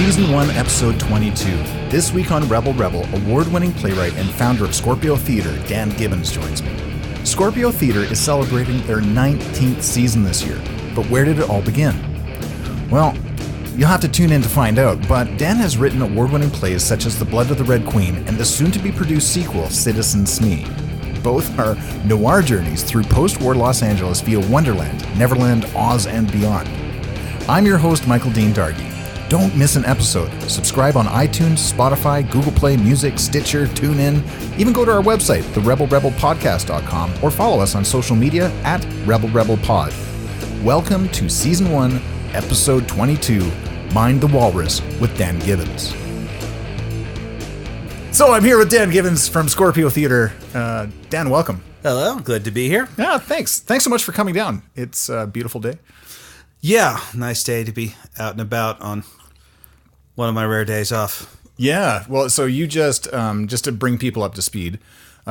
Season 1, Episode 22. This week on Rebel Rebel, award-winning playwright and founder of Scorpio Theatre, Dan Gibbins, joins me. Scorpio Theatre is celebrating their 19th season this year, but where did it all begin? Well, you'll have to tune in to find out, but Dan has written award-winning plays such as The Blood of the Red Queen and the soon-to-be-produced sequel, Citizen SMEE. Both are noir journeys through post-war Los Angeles via Wonderland, Neverland, Oz, and beyond. I'm your host, Michael Dean Dargy. Don't miss an episode. Subscribe on iTunes, Spotify, Google Play Music, Stitcher, TuneIn. Even go to our website, therebelrebelpodcast.com, or follow us on social media at RebelRebelPod. Welcome to Season 1, Episode 22, Mind the Walrus with Dan Gibbins. So I'm here with Dan Gibbins from Scorpio Theatre. Dan, welcome. Hello, glad to be here. Yeah, thanks. Thanks so much for coming down. It's a beautiful day. Yeah, nice day to be out and about on one of my rare days off. Yeah, well, so you just to bring people up to speed,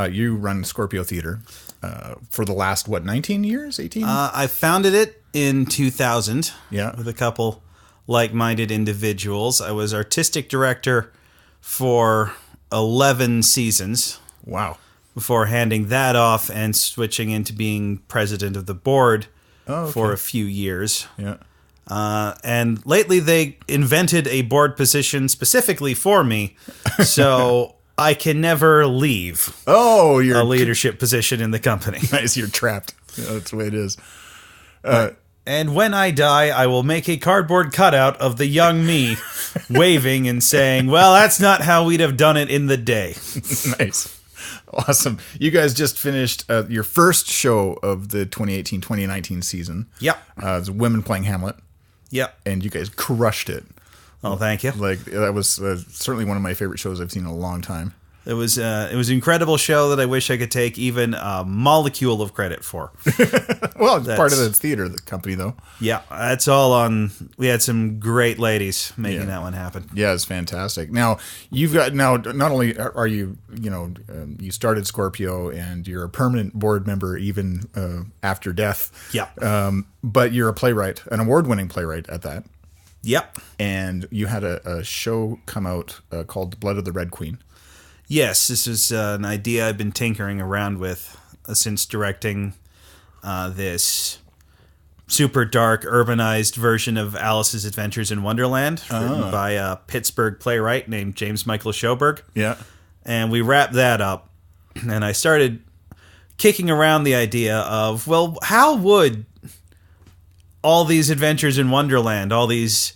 you run Scorpio Theatre for the last, 19 years, 18? I founded it in 2000 yeah. with a couple like-minded individuals. I was artistic director for 11 seasons. Wow. Before handing that off and switching into being president of the board for a few years. Yeah. And lately they invented a board position specifically for me, so I can never leave you're a leadership position in the company. Nice, you're trapped. Yeah, that's the way it is. And when I die, I will make a cardboard cutout of the young me waving and saying, well, that's not how we'd have done it in the day. Nice. Awesome. You guys just finished your first show of the 2018-2019 season. Yep. It was Women Playing Hamlet. Yep. And you guys crushed it. Oh, thank you. Like, that was certainly one of my favorite shows I've seen in a long time. It was an incredible show that I wish I could take even a molecule of credit for. Well, it's part of the theater company, though. Yeah, that's all on. We had some great ladies making that one happen. Yeah, it's fantastic. Now, not only are you, you started Scorpio and you're a permanent board member even after death. Yeah. But you're a playwright, an award-winning playwright at that. Yep. And you had a show come out called The Blood of the Red Queen. Yes, this is an idea I've been tinkering around with since directing this super dark, urbanized version of Alice's Adventures in Wonderland, written by a Pittsburgh playwright named James Michael Schoberg. Yeah. And we wrapped that up, and I started kicking around the idea of, well, how would all these adventures in Wonderland, all these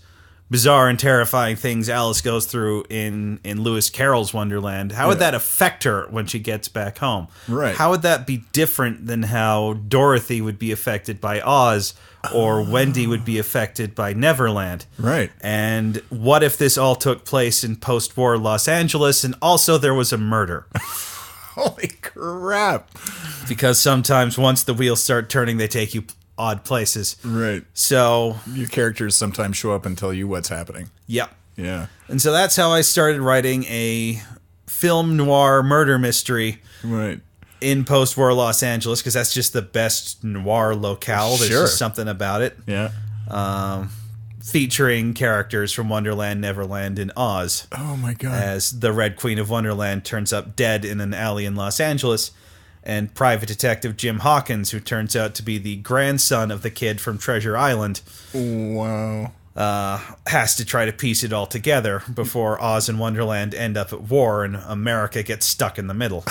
bizarre and terrifying things Alice goes through in Lewis Carroll's Wonderland, how would that affect her when she gets back home? Right. How would that be different than how Dorothy would be affected by Oz or Wendy would be affected by Neverland? Right. And what if this all took place in post-war Los Angeles and also there was a murder? Holy crap. Because sometimes once the wheels start turning, they take you odd places. Right. So your characters sometimes show up and tell you what's happening. Yeah. Yeah. And so that's how I started writing a film noir murder mystery in post-war Los Angeles, because that's just the best noir locale. There's just something about it. Yeah. Featuring characters from Wonderland, Neverland, and Oz. Oh my God. As the Red Queen of Wonderland turns up dead in an alley in Los Angeles, and private detective Jim Hawkins, who turns out to be the grandson of the kid from Treasure Island, wow, has to try to piece it all together before Oz and Wonderland end up at war and America gets stuck in the middle.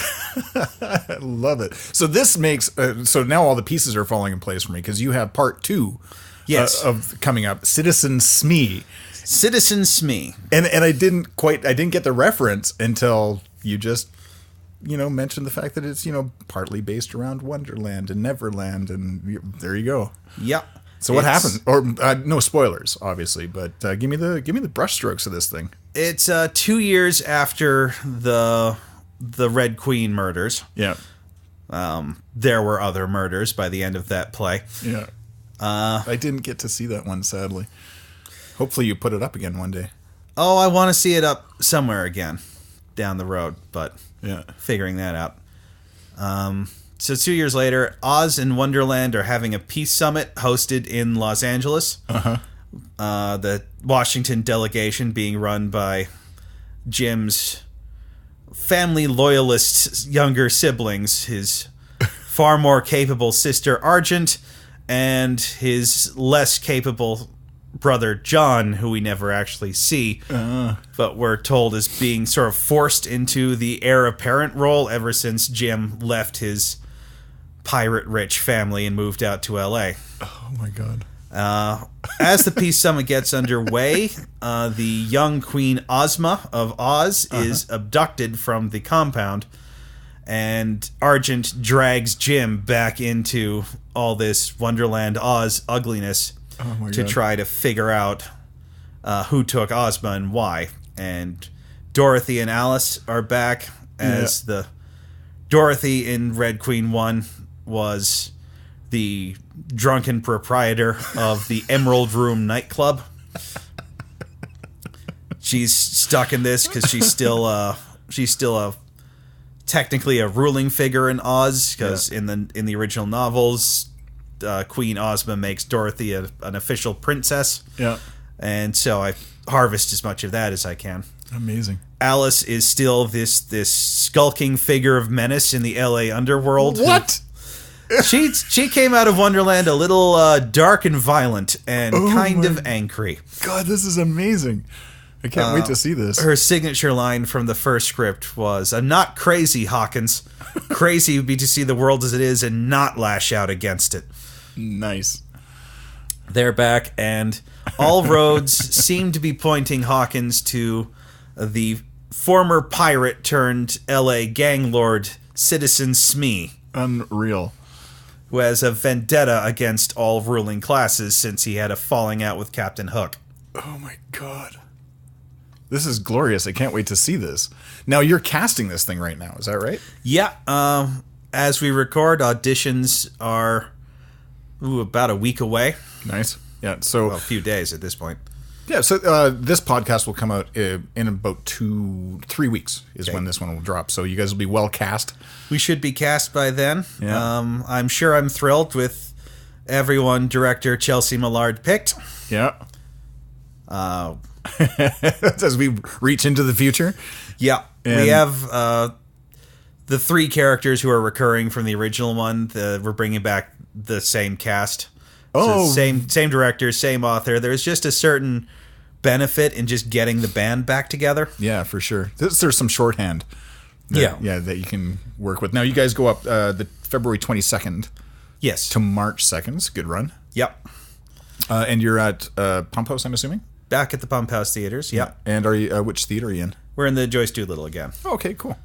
I love it. So this makes so now all the pieces are falling in place for me, because you have part 2 of coming up, Citizen SMEE. Citizen SMEE. And I didn't get the reference until you just mention the fact that it's, partly based around Wonderland and Neverland, and there you go. Yep. So what happened? Or no spoilers, obviously, but give me the brushstrokes of this thing. It's 2 years after the Red Queen murders. Yeah. There were other murders by the end of that play. Yeah. I didn't get to see that one, sadly. Hopefully you put it up again one day. Oh, I want to see it up somewhere again down the road, but figuring that out. So 2 years later, Oz and Wonderland are having a peace summit hosted in Los Angeles, the Washington delegation being run by Jim's family loyalist younger siblings, his far more capable sister Argent, and his less capable brother John, who we never actually see, but we're told is being sort of forced into the heir apparent role ever since Jim left his pirate-rich family and moved out to L.A. Oh my god. As the Peace Summit gets underway, the young Queen Ozma of Oz is abducted from the compound, and Argent drags Jim back into all this Wonderland Oz ugliness to try to figure out who took Ozma and why. And Dorothy and Alice are back as the... Dorothy in Red Queen 1 was the drunken proprietor of the Emerald Room nightclub. She's stuck in this because she's still technically a ruling figure in Oz, because in the original novels, Queen Ozma makes Dorothy an official princess. Yeah, and so I harvest as much of that as I can. Amazing. Alice is still this skulking figure of menace in the LA underworld. What? She came out of Wonderland a little dark and violent and kind of angry. God, this is amazing. I can't wait to see this. Her signature line from the first script was, "I'm not crazy, Hawkins. Crazy would be to see the world as it is and not lash out against it." Nice. They're back, and all roads seem to be pointing Hawkins to the former pirate turned LA gang lord, Citizen SMEE. Unreal. Who has a vendetta against all ruling classes since he had a falling out with Captain Hook. Oh my god. This is glorious. I can't wait to see this. Now, you're casting this thing right now, is that right? Yeah. As we record, auditions are about a week away. Nice. Yeah, so... Well, a few days at this point. Yeah, so this podcast will come out in about 3 weeks is when this one will drop. So you guys will be well cast. We should be cast by then. Yeah. I'm sure I'm thrilled with everyone director Chelsea Millard picked. Yeah. As we reach into the future. Yeah. We have the 3 characters who are recurring from the original one. We're bringing back the same cast. So same director, same author. There's just a certain benefit in just getting the band back together. Yeah, for sure. There's some shorthand. That you can work with. Now, you guys go up the February 22nd. Yes. To March 2nd. It's a good run. Yep. And you're at Pump House, I'm assuming? Back at the Pump House Theaters, yeah. And are you which theater are you in? We're in the Joyce Doolittle again. Oh, okay, cool.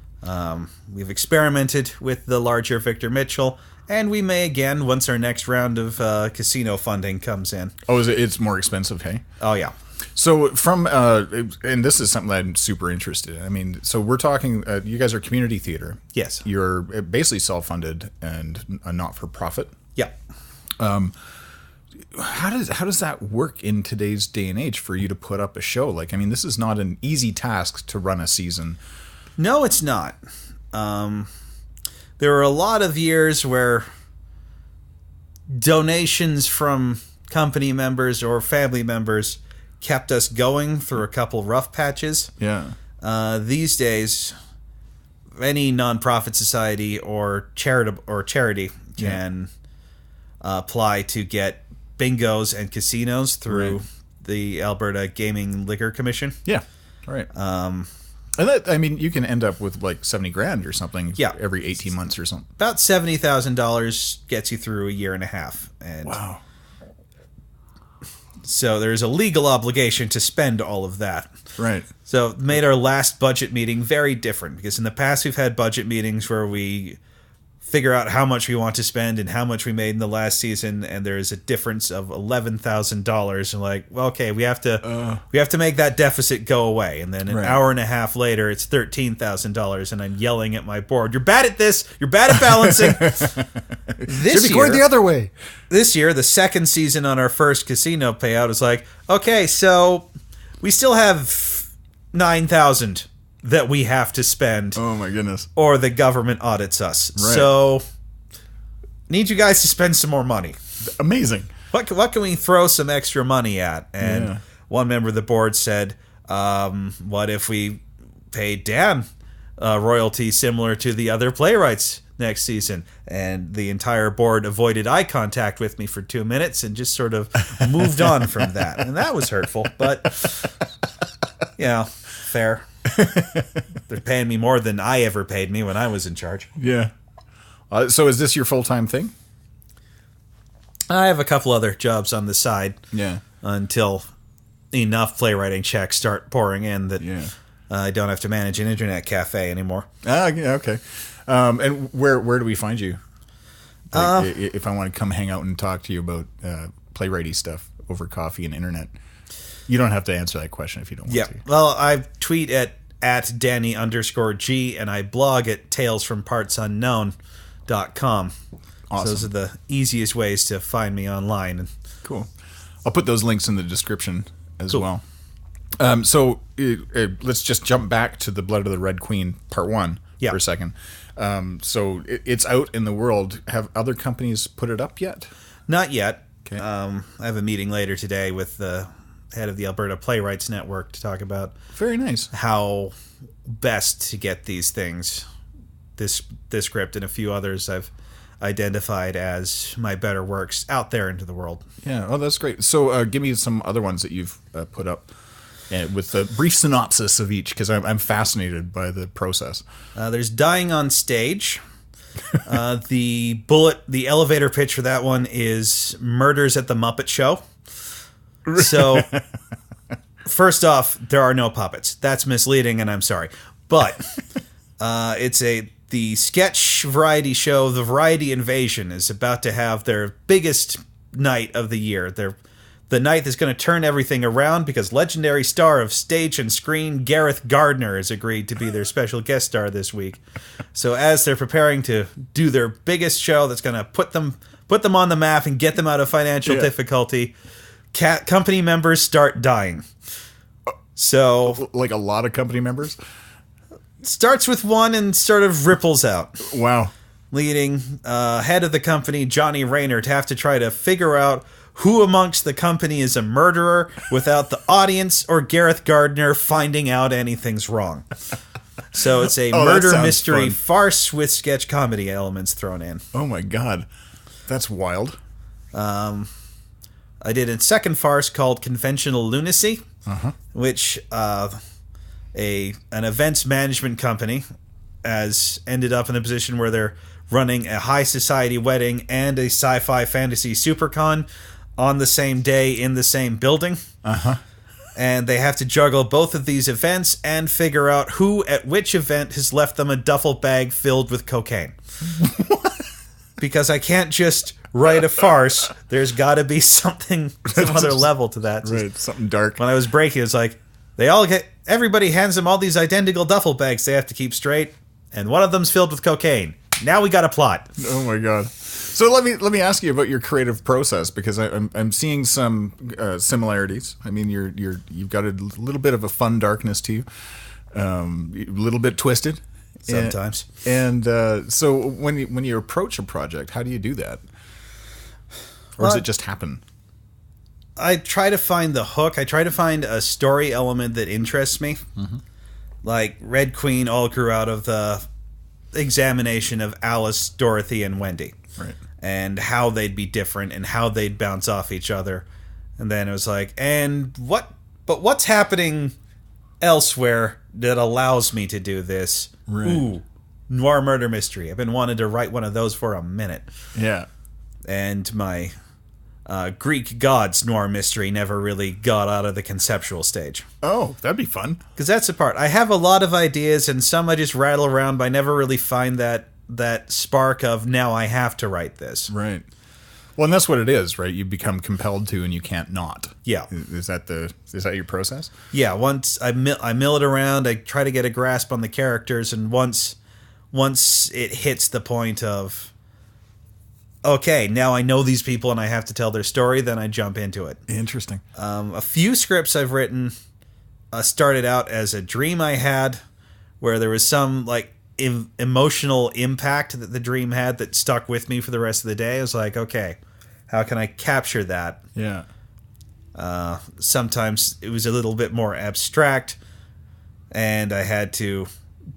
We've experimented with the larger Victor Mitchell, and we may again once our next round of casino funding comes in. Oh, it's more expensive, hey? Oh, yeah. So from, and this is something that I'm super interested in. I mean, so we're talking, you guys are community theater. Yes. You're basically self-funded and a not-for-profit. Yeah. How does that work in today's day and age for you to put up a show? Like, I mean, this is not an easy task to run a season. No, it's not. There were a lot of years where donations from company members or family members kept us going through a couple rough patches. Yeah. These days, any nonprofit society or charity can apply to get bingos and casinos through the Alberta Gaming Liquor Commission. Yeah. All right. And that, I mean, you can end up with like $70,000 or something every 18 months or something. About $70,000 gets you through a year and a half. And wow. So there's a legal obligation to spend all of that. Right. So it made our last budget meeting very different, because in the past we've had budget meetings where we figure out how much we want to spend and how much we made in the last season, and there's a difference of $11,000. And like, well, okay, we have to make that deficit go away. And then an hour and a half later, it's $13,000, and I'm yelling at my board, "You're bad at this. You're bad at balancing." Should be going the other way. This year, the second season on our first casino payout is like, okay, so we still have $9,000 that we have to spend. Oh my goodness. Or the government audits us. Right. So need you guys to spend some more money. Amazing. what can we throw some extra money at? And one member of the board said, what if we pay Dan royalty similar to the other playwrights next season? And the entire board avoided eye contact with me for 2 minutes and just sort of moved on from that. And that was hurtful, but fair. They're paying me more than I ever paid me when I was in charge. Yeah. So is this your full-time thing? I have a couple other jobs on the side. Yeah. Until enough playwriting checks start pouring in that I don't have to manage an internet cafe anymore. Yeah, okay. And where do we find you? Like, if I want to come hang out and talk to you about playwrighty stuff over coffee and internet. You don't have to answer that question if you don't want to. Well, I tweet at Danny_G, and I blog at talesfrompartsunknown.com. Awesome. So those are the easiest ways to find me online. Cool. I'll put those links in the description as well. So let's just jump back to The Blood of the Red Queen, Part 1 for a second. So it's out in the world. Have other companies put it up yet? Not yet. Okay. I have a meeting later today with the head of the Alberta Playwrights Network to talk about very nice how best to get these things, this script and a few others I've identified as my better works out there into the world. Yeah, oh, that's great. So give me some other ones that you've put up with a brief synopsis of each, because I'm fascinated by the process. There's Dying on Stage. The elevator pitch for that one is Murders at the Muppet Show. So, first off, there are no puppets. That's misleading, and I'm sorry. But it's the sketch variety show, The Variety Invasion, is about to have their biggest night of the year. The night that's going to turn everything around because legendary star of stage and screen Gareth Gardner has agreed to be their special guest star this week. So as they're preparing to do their biggest show that's going to put them on the map and get them out of financial difficulty, company members start dying. So, like a lot of company members? Starts with one and sort of ripples out. Wow. Leading head of the company, Johnny Rayner, to have to try to figure out who amongst the company is a murderer without the audience or Gareth Gardner finding out anything's wrong. So it's a murder mystery farce with sketch comedy elements thrown in. Oh my God. That's wild. I did a second farce called Conventional Lunacy, which an events management company has ended up in a position where they're running a high society wedding and a sci-fi fantasy supercon on the same day in the same building. And they have to juggle both of these events and figure out who at which event has left them a duffel bag filled with cocaine. Because I can't just write a farce. There's got to be some other level to that. Right, something dark. When I was breaking, it's like everybody hands them all these identical duffel bags they have to keep straight, and one of them's filled with cocaine. Now we got a plot. Oh my God. So let me ask you about your creative process, because I'm seeing some similarities. I mean, you've got a little bit of a fun darkness to you, a little bit twisted sometimes. And so when you approach a project, how do you do that, or does it just happen? I try to find the hook. I try to find a story element that interests me. Like Red Queen all grew out of the examination of Alice, Dorothy, and Wendy. Right. And how they'd be different and how they'd bounce off each other. And then it was like, what's happening elsewhere that allows me to do this? Right. Ooh, noir murder mystery. I've been wanting to write one of those for a minute. Yeah. And my Greek gods noir mystery never really got out of the conceptual stage. Oh, that'd be fun. Because that's the part. I have a lot of ideas, and some I just rattle around, but I never really find that spark of, now I have to write this. Right. Well, and that's what it is, right? You become compelled to, and you can't not. Yeah. Is that your process? Yeah. Once I mill it around, I try to get a grasp on the characters, and once it hits the point of, okay, now I know these people and I have to tell their story, then I jump into it. Interesting. A few scripts I've written started out as a dream I had, where there was some emotional impact that the dream had that stuck with me for the rest of the day. I was like, okay, How can I capture that? Yeah. Sometimes it was a little bit more abstract, and I had to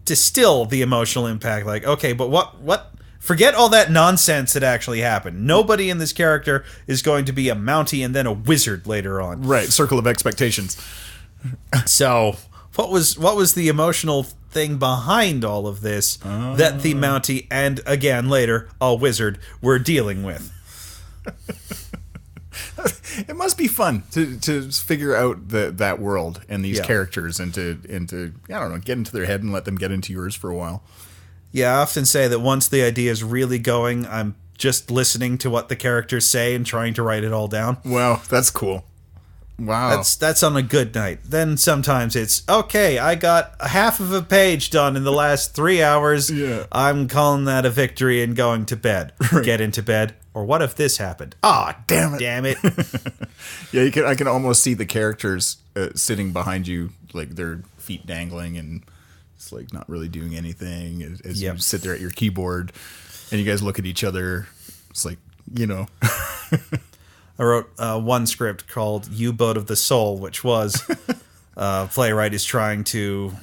distill the emotional impact. Like, okay, but what? Forget all that nonsense that actually happened. Nobody in this character is going to be a Mountie and then a wizard later on. Right. Circle of expectations. So, what was the emotional thing behind all of this that the Mountie and, again, later, a wizard were dealing with? It must be fun to figure out that world and these characters and to I don't know, get into their head and let them get into yours for a while. Yeah, I often say that once the idea is really going, I'm just listening to what the characters say and trying to write it all down. Wow, that's cool. Wow. That's on a good night. Then sometimes it's, okay, I got half of a page done in the last 3 hours. Yeah. I'm calling that a victory and going to bed. Right. Get into bed. Or what if this happened? Ah, damn it. Damn it. Yeah, I can almost see the characters sitting behind you, like their feet dangling and it's like not really doing anything as you sit there at your keyboard and you guys look at each other. It's like, you know. I wrote one script called U-Boat of the Soul, which was a playwright is trying to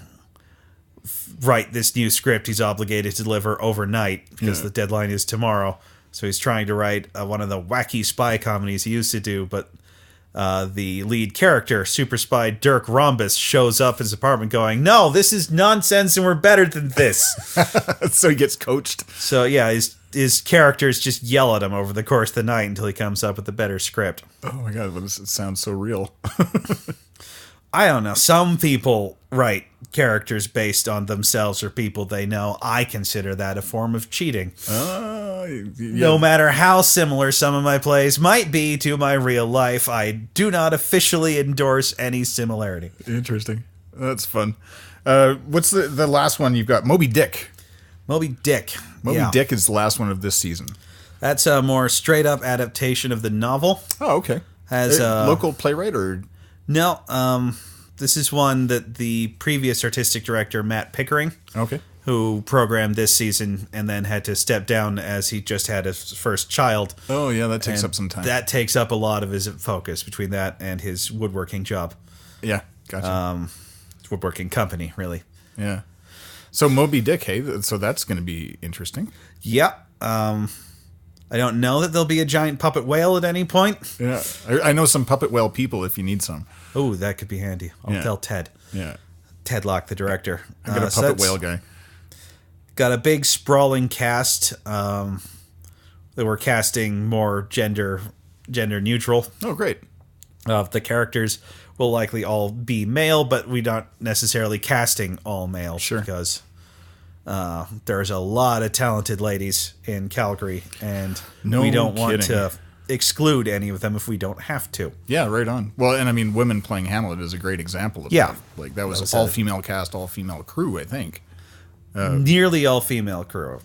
write this new script he's obligated to deliver overnight because the deadline is tomorrow. So he's trying to write one of the wacky spy comedies he used to do, but the lead character, super spy Dirk Rhombus, shows up in his apartment going, no, this is nonsense and we're better than this. So he gets coached. So yeah, his characters just yell at him over the course of the night until he comes up with a better script. Oh my God, well, this sounds so real. I don't know. Some people write characters based on themselves or people they know. I consider that a form of cheating. No matter how similar some of my plays might be to my real life, I do not officially endorse any similarity. Interesting. That's fun. What's the last one you've got? Moby Dick. Moby Dick. Moby Dick is the last one of this season. That's a more straight-up adaptation of the novel. Oh, okay. Has a local playwright or... No, this is one that the previous artistic director, Matt Pickering, who programmed this season and then had to step down as he just had his first child. Oh, yeah, that takes up some time. That takes up a lot of his focus between that and his woodworking job. Yeah, gotcha. Woodworking company, really. Yeah. So Moby Dick, hey, so that's going to be interesting. Yeah. I don't know that there'll be a giant puppet whale at any point. Yeah. I know some puppet whale people if you need some. Oh, that could be handy. I'll tell Ted. Yeah. Ted Locke, the director. I got a puppet whale guy. Got a big sprawling cast. They were casting more gender neutral. Oh, great. The characters will likely all be male, but we're not necessarily casting all male. Sure. Because there's a lot of talented ladies in Calgary, and we don't want to exclude any of them if we don't have to. Yeah, right on. Well, and I mean, women playing Hamlet is a great example of that. Like, that was all-female cast, all-female crew, I think. Nearly all-female crew.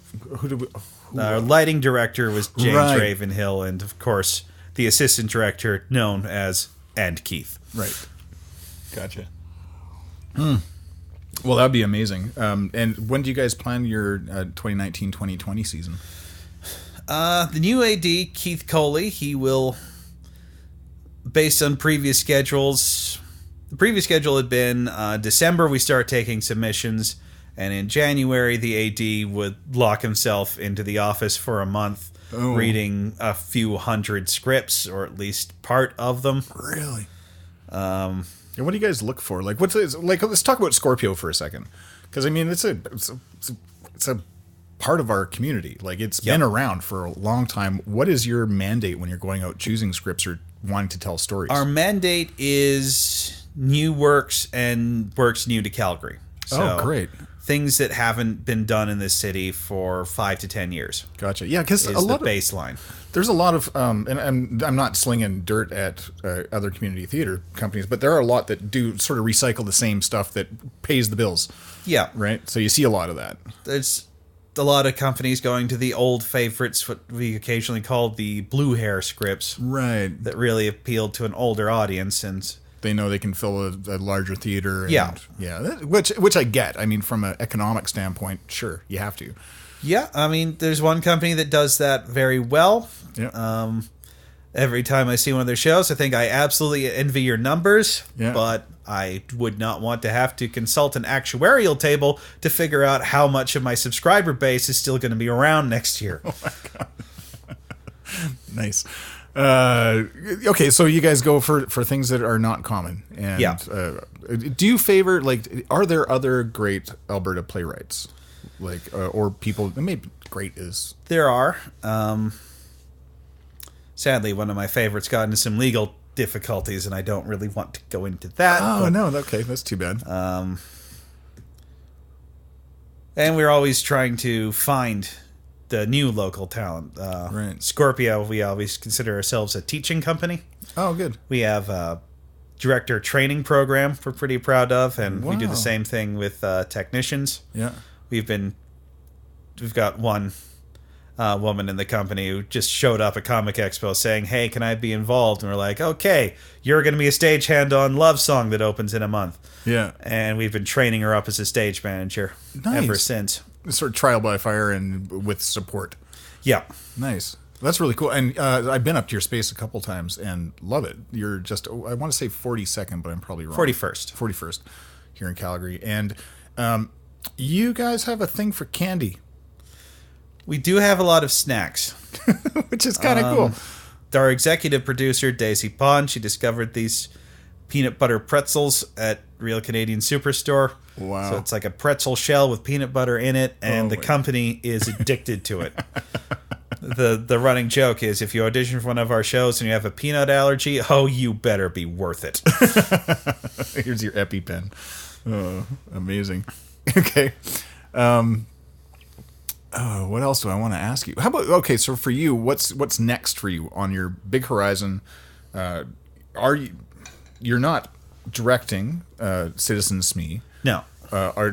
Our lighting director was James Ravenhill, and, of course, the assistant director known as And Keith. Right. Gotcha. Well, that'd be amazing. And when do you guys plan your 2019-2020 season? The new AD, Keith Coley, he will, based on previous schedules, the previous schedule had been December we start taking submissions, and in January the AD would lock himself into the office for a month, reading a few hundred scripts, or at least part of them. Really? And what do you guys look for? Like, let's talk about Scorpio for a second, because I mean, it's a part of our community. Like, it's been around for a long time. What is your mandate when you're going out choosing scripts or wanting to tell stories? Our mandate is new works and works new to Calgary. So great. Things that haven't been done in this city for 5 to 10 years. Gotcha. Yeah, because a lot of baseline. There's a lot of, and I'm not slinging dirt at other community theater companies, but there are a lot that do sort of recycle the same stuff that pays the bills. Yeah. Right? So you see a lot of that. There's a lot of companies going to the old favorites, what we occasionally call the blue hair scripts. Right. That really appealed to an older audience, and they know they can fill a larger theater. And, yeah, which I get. I mean, from an economic standpoint, sure, you have to. Yeah, I mean, there's one company that does that very well. Yeah. every time I see one of their shows, I think I absolutely envy your numbers, Yeah. but I would not want to have to consult an actuarial table to figure out how much of my subscriber base is still going to be around next year. Oh my God. Nice. Okay, so you guys go for things that are not common. And Yeah. Do you favor, like, are there other great Alberta playwrights? Like, or people, maybe great is... There are. Sadly, one of my favorites got into some legal difficulties, and I don't really want to go into that. Oh, no, okay, that's too bad. And we're always trying to find the new local talent. Right. Scorpio, we always consider ourselves a teaching company. Oh, good. We have a director training program we're pretty proud of, and we do Wow. the same thing with technicians. Yeah. We've got one woman in the company who just showed up at Comic Expo saying, "Hey, can I be involved?" And we're like, "Okay, you're going to be a stagehand on Love Song that opens in a month." Yeah. And we've been training her up as a stage manager ever Nice. since. Sort of trial by fire and with support. Yeah. Nice. That's really cool. And I've been up to your space a couple times and love it. You're just, I want to say 42nd, but I'm probably wrong. 41st. 41st here in Calgary. And you guys have a thing for candy, We do have a lot of snacks. which is kind of cool. Our executive producer, Daisy Pond, she discovered these peanut butter pretzels at Real Canadian Superstore. Wow. So it's like a pretzel shell with peanut butter in it, and the company is addicted to it. The running joke is, if you audition for one of our shows and you have a peanut allergy, oh, you better be worth it. Here's your EpiPen. Oh, amazing. Okay. What else do I want to ask you? How about, okay, so for you, what's next for you on your big horizon? You're not directing Citizen SMEE. No.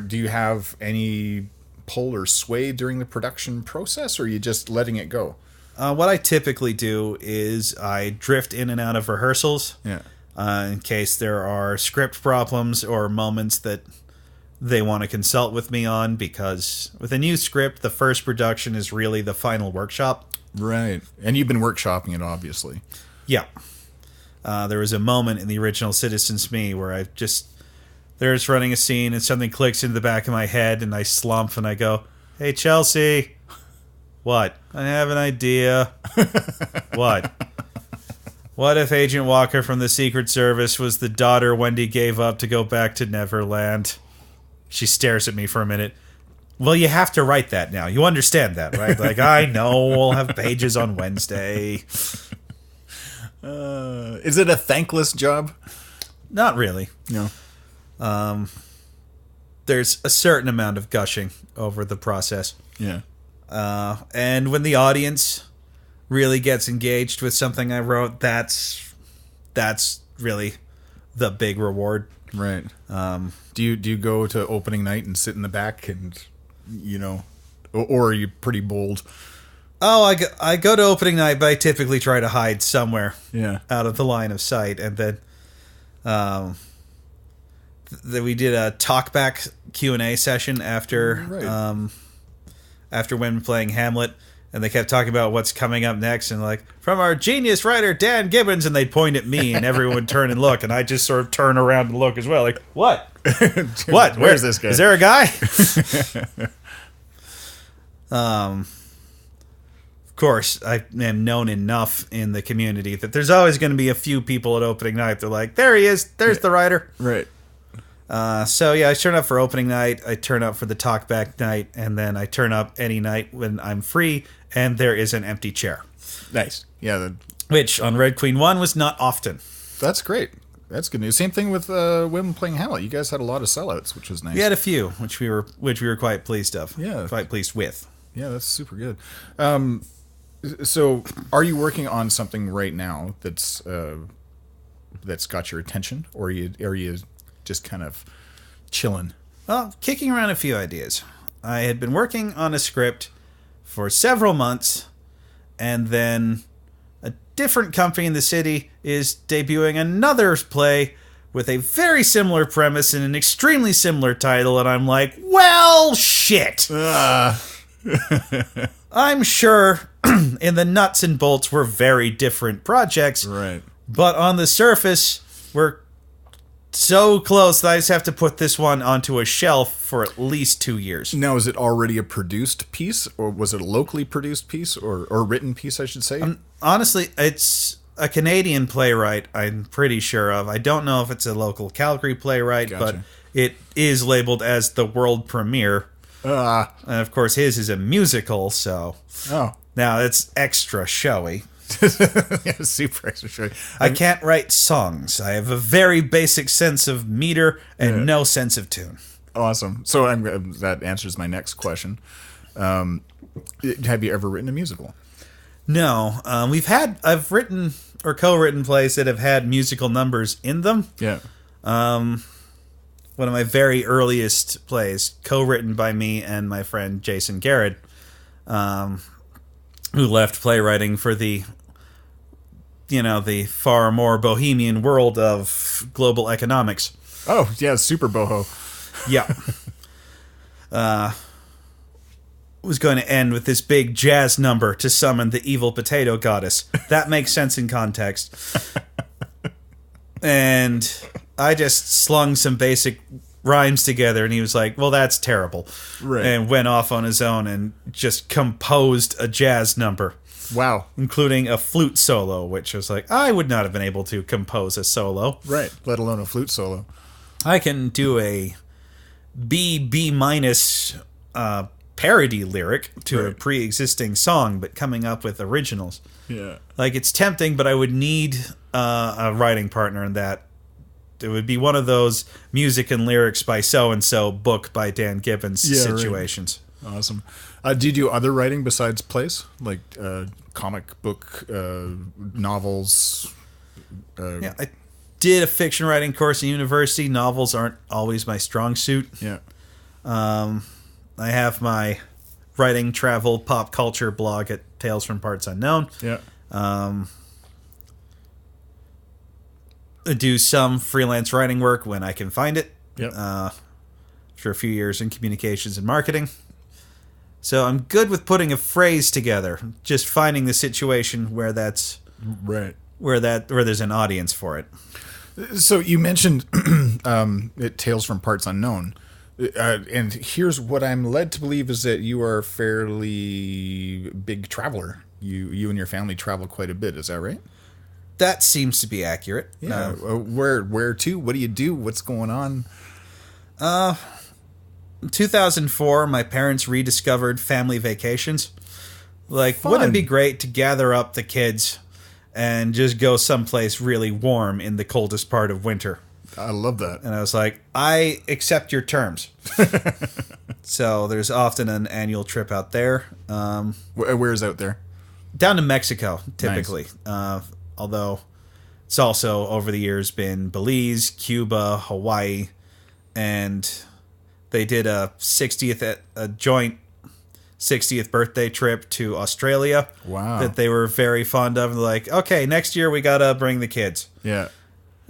Do you have any pull or sway during the production process, or are you just letting it go? What I typically do is I drift in and out of rehearsals. Yeah. In case there are script problems or moments that they want to consult with me on, because with a new script, the first production is really the final workshop. Right. And you've been workshopping it, obviously. Yeah. There was a moment in the original Citizen SMEE where there's running a scene and something clicks into the back of my head and I slump and I go, "Hey, Chelsea." "What?" "I have an idea." "What?" "What if Agent Walker from the Secret Service was the daughter Wendy gave up to go back to Neverland?" She stares at me for a minute. "Well, you have to write that now. You understand that, right?" Like, "I know, we'll have pages on Wednesday." Is it a thankless job? Not really. No. There's a certain amount of gushing over the process. Yeah. And when the audience really gets engaged with something I wrote, that's really the big reward. Right. Do you go to opening night and sit in the back and, or are you pretty bold? Oh, I go to opening night, but I typically try to hide somewhere out of the line of sight. And then we did a talkback Q&A session after when playing Hamlet, and they kept talking about what's coming up next, and like, "From our genius writer Dan Gibbins," and they'd point at me, and everyone would turn and look, and I just sort of turn around and look as well, like, "What? What? Where's this guy? Is there a guy?" Of course, I am known enough in the community that there's always going to be a few people at opening night. They're like, "There he is. There's the writer." Right. So yeah, I turn up for opening night, I turn up for the talkback night, and then I turn up any night when I'm free and there is an empty chair. Nice. Yeah. Which on Red Queen 1 was not often. That's great. That's good news. Same thing with women playing Hamlet. You guys had a lot of sellouts, which was nice. We had a few, which we were quite pleased of. Yeah. Quite pleased with. Yeah, that's super good. So are you working on something right now that's got your attention, or are you just kind of chilling? Well, kicking around a few ideas. I had been working on a script for several months, and then a different company in the city is debuting another play with a very similar premise and an extremely similar title, and I'm like, well, shit. I'm sure in the nuts and bolts, we're very different projects. Right. But on the surface, we're so close that I just have to put this one onto a shelf for at least 2 years. Now, is it already a produced piece, or was it a locally produced piece, or written piece, I should say? Honestly, it's a Canadian playwright, I'm pretty sure of. I don't know if it's a local Calgary playwright, but it is labeled as the world premiere. And of course, his is a musical, so now it's extra showy. Yeah, super extra showy. I can't write songs. I have a very basic sense of meter and no sense of tune. Awesome. So that answers my next question. Have you ever written a musical? No. I've written or co-written plays that have had musical numbers in them. Yeah. One of my very earliest plays, co-written by me and my friend Jason Garrett, who left playwriting for the far more bohemian world of global economics. Oh, yeah, super boho. Yeah. Was going to end with this big jazz number to summon the evil potato goddess. That makes sense in context. And I just slung some basic rhymes together, and he was like, well, that's terrible. Right. And went off on his own and just composed a jazz number. Wow. Including a flute solo, which was like, I would not have been able to compose a solo. Right, let alone a flute solo. I can do a B minus parody lyric to a pre-existing song, but coming up with originals. Yeah. Like, it's tempting, but I would need a writing partner in that. It would be one of those music and lyrics by so-and-so, book by Dan Gibbins situations. Right. Awesome. Do you do other writing besides plays? Like comic book, novels? Yeah, I did a fiction writing course in university. Novels aren't always my strong suit. Yeah. I have my writing, travel, pop culture blog at Tales from Parts Unknown. Yeah. I do some freelance writing work when I can find it. Yep. For a few years in communications and marketing. So I'm good with putting a phrase together, just finding the situation where that's right, where there's an audience for it. So you mentioned Tales from Parts Unknown, and here's what I'm led to believe is that you are a fairly big traveler. You and your family travel quite a bit. Is that right? That seems to be accurate. Yeah. Where to? What do you do? What's going on? In 2004, my parents rediscovered family vacations. Like, Fun. wouldn't it be great to gather up the kids and just go someplace really warm in the coldest part of winter? I love that. And I was like, I accept your terms. So there's often an annual trip out there. Where is out there? Down to Mexico, typically. Nice. Although it's also, over the years, been Belize, Cuba, Hawaii, and they did a joint 60th birthday trip to Australia. Wow. That they were very fond of. Like, okay, next year we gotta bring the kids. Yeah.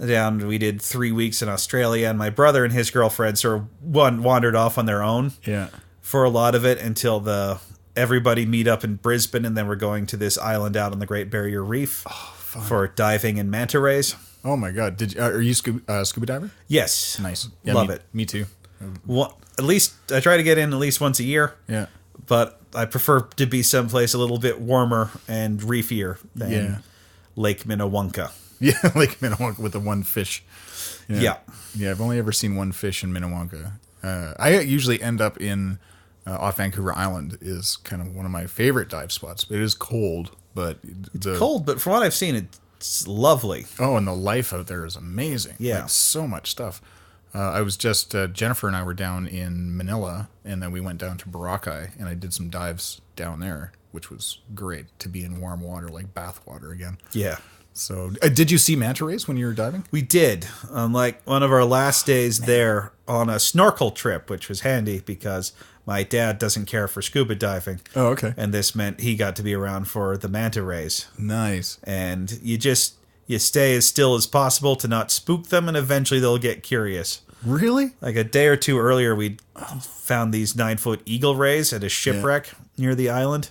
Down, we did 3 weeks in Australia, and my brother and his girlfriend sort of wandered off on their own. Yeah. For a lot of it until everybody meet up in Brisbane, and then we're going to this island out on the Great Barrier Reef for diving and manta rays. Oh my God! Are you scuba diver? Yes. Nice. Yeah, love it. Me too. At least I try to get in at least once a year. Yeah. But I prefer to be someplace a little bit warmer and reefier than Lake Minnewanka. Yeah, Lake Minnewanka with the one fish. Yeah. Yeah, I've only ever seen one fish in Minnewanka. I usually end up in off Vancouver Island is kind of one of my favorite dive spots. It is cold, but it's cold, but from what I've seen, it's lovely. Oh, and the life out there is amazing. Yeah. Like, so much stuff. I was just, Jennifer and I were down in Manila, and then we went down to Boracay, and I did some dives down there, which was great to be in warm water, like bath water again. Yeah. So, did you see manta rays when you were diving? We did. On one of our last days there on a snorkel trip, which was handy because my dad doesn't care for scuba diving. Oh, okay. And this meant he got to be around for the manta rays. Nice. And you stay as still as possible to not spook them, and eventually they'll get curious. Really? Like a day or two earlier, we found these 9-foot eagle rays at a shipwreck near the island.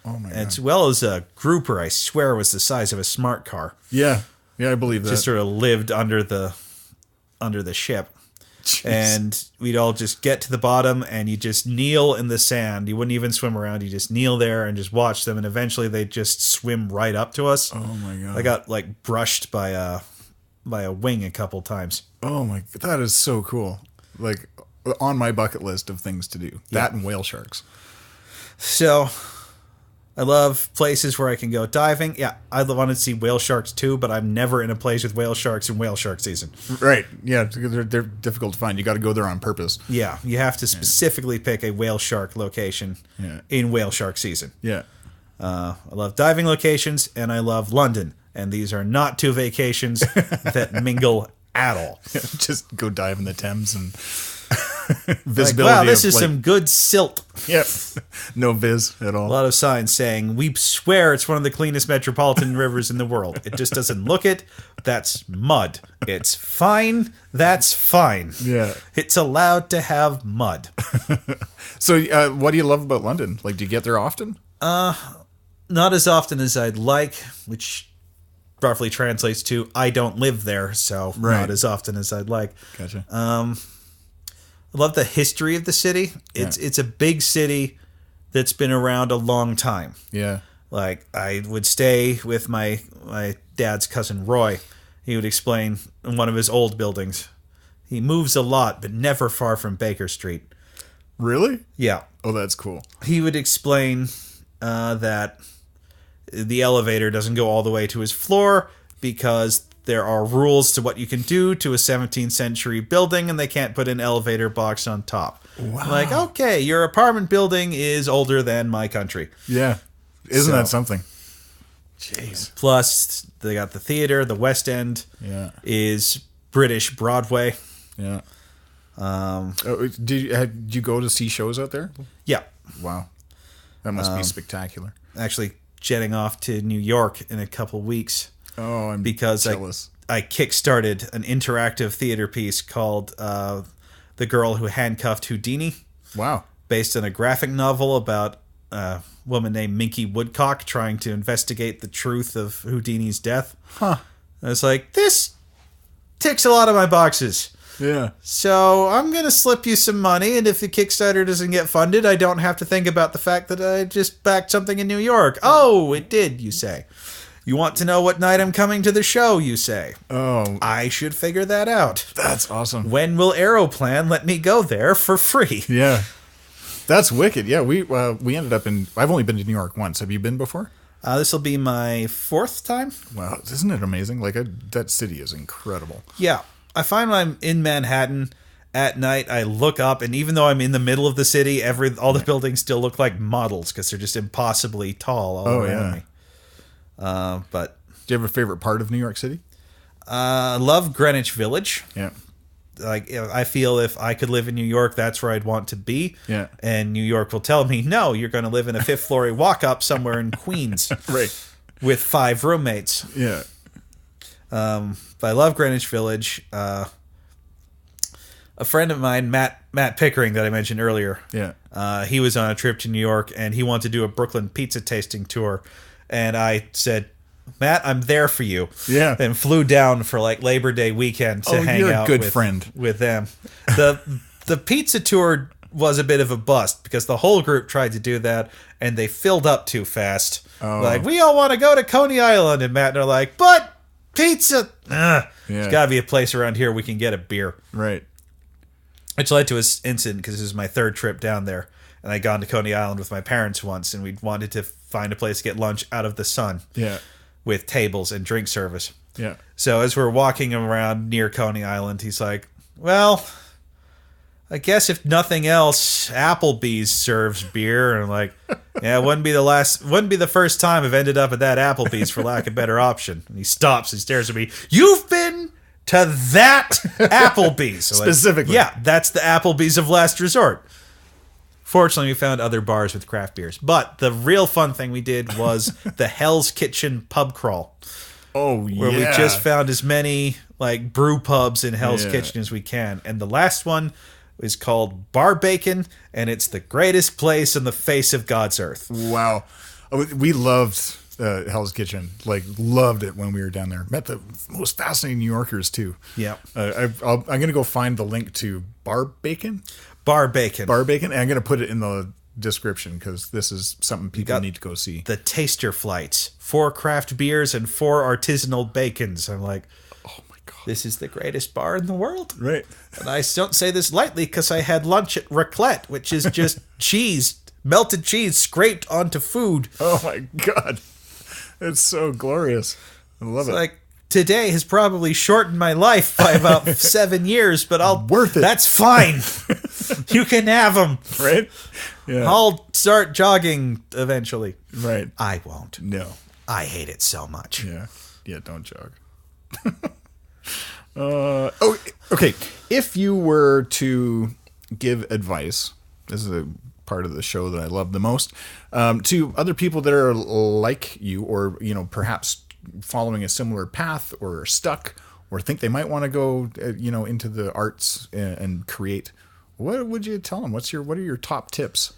Oh my god! As well as a grouper, I swear was the size of a smart car. Yeah, I believe that. Just sort of lived under the ship. Jeez. And we'd all just get to the bottom and you just kneel in the sand. You wouldn't even swim around. You just kneel there and just watch them. And eventually they'd just swim right up to us. Oh my god! I got like brushed by a wing a couple times. Oh my, that is so cool. Like on my bucket list of things to do. That and whale sharks. So I love places where I can go diving. Yeah, I want to see whale sharks too, but I'm never in a place with whale sharks in whale shark season. Right. Yeah, they're difficult to find. You got to go there on purpose. Yeah, you have to specifically pick a whale shark location in whale shark season. Yeah. I love diving locations, and I love London. And these are not two vacations that mingle at all. Just go dive in the Thames and visibility. Like, wow, this is some good silt. Yep. No viz at all. A lot of signs saying, we swear it's one of the cleanest metropolitan rivers in the world. It just doesn't look it. That's mud. It's fine. That's fine. Yeah. It's allowed to have mud. So what do you love about London? Like, do you get there often? Not as often as I'd like, which roughly translates to I don't live there, so not as often as I'd like. Gotcha. I love the history of the city. It's a big city that's been around a long time. Yeah. Like, I would stay with my dad's cousin Roy. He would explain in one of his old buildings. He moves a lot, but never far from Baker Street. Really? Yeah. Oh, that's cool. He would explain that the elevator doesn't go all the way to his floor because there are rules to what you can do to a 17th century building, and they can't put an elevator box on top. Wow. Like, okay, your apartment building is older than my country. Yeah. Isn't that something? Jeez. Plus, they got the theater. The West End is British Broadway. Yeah. Did you go to see shows out there? Yeah. Wow. That must be spectacular. Actually, jetting off to New York in a couple weeks. Oh, I'm jealous. I kickstarted an interactive theater piece called The Girl Who Handcuffed Houdini. Wow. Based on a graphic novel about a woman named Minky Woodcock trying to investigate the truth of Houdini's death. Huh. And it's like, this ticks a lot of my boxes. Yeah. So I'm going to slip you some money, and if the Kickstarter doesn't get funded, I don't have to think about the fact that I just backed something in New York. Oh, it did, you say. You want to know what night I'm coming to the show, you say. Oh. I should figure that out. That's awesome. When will Aeroplan let me go there for free? Yeah. That's wicked. Yeah, we ended up in... I've only been to New York once. Have you been before? This will be my 4th time. Wow. Isn't it amazing? Like, that city is incredible. Yeah. I find when I'm in Manhattan at night, I look up, and even though I'm in the middle of the city, all the buildings still look like models because they're just impossibly tall all around me. But do you have a favorite part of New York City? I love Greenwich Village. Yeah. Like, I feel if I could live in New York, that's where I'd want to be. Yeah. And New York will tell me, no, you're going to live in a 5th-floor walk-up somewhere in Queens. Right. With 5 roommates. Yeah. But I love Greenwich Village. A friend of mine, Matt Pickering, that I mentioned earlier. Yeah. He was on a trip to New York, and he wanted to do a Brooklyn pizza tasting tour. And I said, Matt, I'm there for you. Yeah. And flew down for like Labor Day weekend to hang you're out a good friend with them. The pizza tour was a bit of a bust because the whole group tried to do that, and they filled up too fast. Oh. Like, we all want to go to Coney Island, and Matt and I are like, but pizza. There's got to be a place around here we can get a beer. Right. Which led to an incident because this was my 3rd trip down there. And I'd gone to Coney Island with my parents once, and we wanted to find a place to get lunch out of the sun. Yeah. With tables and drink service. Yeah. So as we're walking around near Coney Island, he's like, well, I guess if nothing else, Applebees serves beer. And I'm like, yeah, it wouldn't be the first time I've ended up at that Applebees for lack of better option. And he stops and stares at me. You've been to that Applebee's. So specifically. Like, yeah, that's the Applebees of Last Resort. Fortunately, we found other bars with craft beers. But the real fun thing we did was the Hell's Kitchen pub crawl. Oh, yeah. Where we just found as many like brew pubs in Hell's Kitchen as we can. And the last one is called Bar Bacon, and it's the greatest place on the face of God's earth. Wow. We loved Hell's Kitchen. Like, loved it when we were down there. Met the most fascinating New Yorkers, too. Yeah. I'm going to go find the link to Bar Bacon. Bar Bacon. And I'm going to put it in the description because this is something people need to go see. The taster flights. 4 craft beers and 4 artisanal bacons. I'm like, oh my God. This is the greatest bar in the world. Right. And I don't say this lightly because I had lunch at Raclette, which is just cheese, melted cheese scraped onto food. Oh my God. It's so glorious. I love it. Like, today has probably shortened my life by about 7 years, but worth it. That's fine. You can have them. Right? Yeah. I'll start jogging eventually. Right. I won't. No. I hate it so much. Yeah. Yeah, don't jog. Okay. If you were to give advice, this is a part of the show that I love the most, to other people that are like you, or perhaps following a similar path, or stuck, or think they might want to go into the arts and create, what would you tell them? What are your top tips?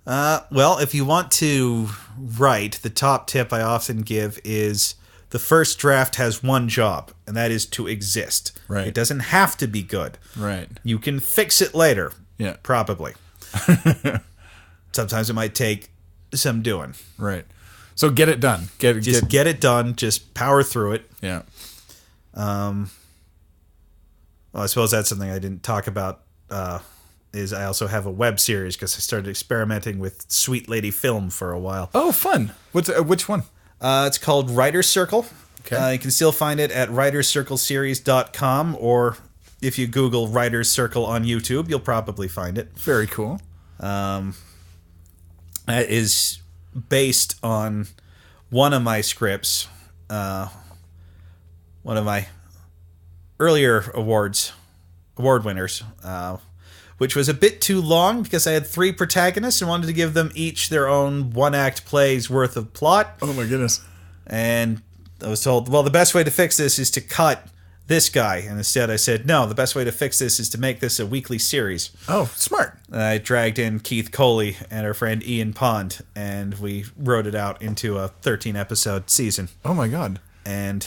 Well, if you want to write, the top tip I often give is the first draft has one job, and that is to exist. Right. It doesn't have to be good. Right. You can fix it later. Yeah. Probably. Sometimes it might take some doing. Right. So get it done. Get it done. Just power through it. Yeah. Well, I suppose that's something I didn't talk about. Is I also have a web series because I started experimenting with Sweet Lady Film for a while. Oh, fun. Which one? It's called Writer's Circle. Okay. You can still find it at writerscircleseries.com, or if you Google Writer's Circle on YouTube, you'll probably find it. Very cool. That is based on one of my scripts, one of my earlier award winners, which was a bit too long because I had 3 protagonists and wanted to give them each their own one-act play's worth of plot. Oh my goodness. And I was told, well, the best way to fix this is to cut this guy. And instead I said, no, the best way to fix this is to make this a weekly series. Oh, smart. And I dragged in Keith Coley and our friend Ian Pond, and we wrote it out into a 13-episode season. Oh my God. And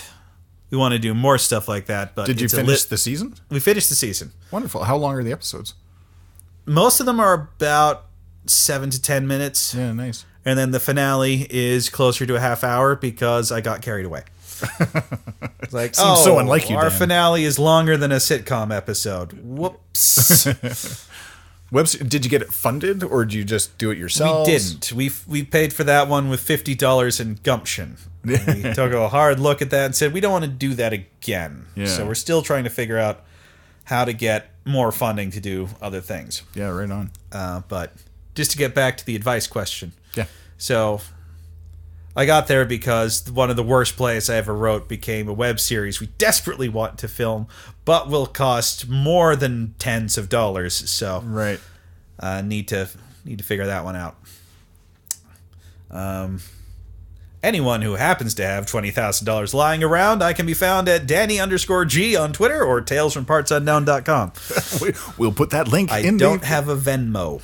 we want to do more stuff like that. But did you finish the season? We finished the season. Wonderful. How long are the episodes? Most of them are about 7 to 10 minutes. Yeah, nice. And then the finale is closer to a half hour because I got carried away. It's like, seems so unlike you, our Dan. finale is longer than a sitcom episode. Whoops. Did you get it funded, or did you just do it yourself? We didn't. We paid for that one with $50 in gumption. We took a hard look at that and said, we don't want to do that again. Yeah. So we're still trying to figure out how to get more funding to do other things. Yeah, right on. But just to get back to the advice question. Yeah. So I got there because one of the worst plays I ever wrote became a web series we desperately want to film, but will cost more than tens of dollars. So right. Need to figure that one out. Anyone who happens to have $20,000 lying around, I can be found at Danny_G on Twitter or talesfrompartsunknown.com. We'll put that link in. I don't have a Venmo.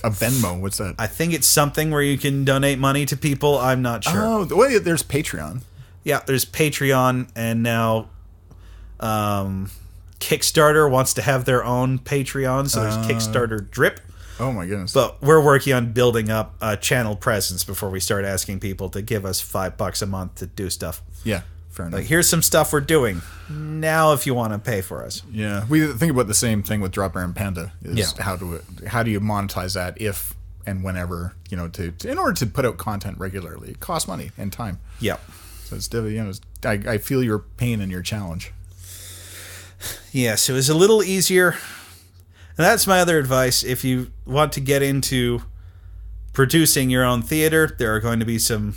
A Venmo? What's that? I think it's something where you can donate money to people. I'm not sure. Oh, well, there's Patreon. Yeah, there's Patreon, and now Kickstarter wants to have their own Patreon, so there's Kickstarter Drip. Oh my goodness. But we're working on building up a channel presence before we start asking people to give us $5 a month to do stuff. Yeah, fair enough. Like, here's some stuff we're doing. Now if you want to pay for us. Yeah, we think about the same thing with Drop Bear and Panda. Is how do you monetize that if and whenever, in order to put out content regularly. It costs money and time. Yeah. So it's I feel your pain and your challenge. Yes, it was a little easier. And that's my other advice. If you want to get into producing your own theater, there are going to be some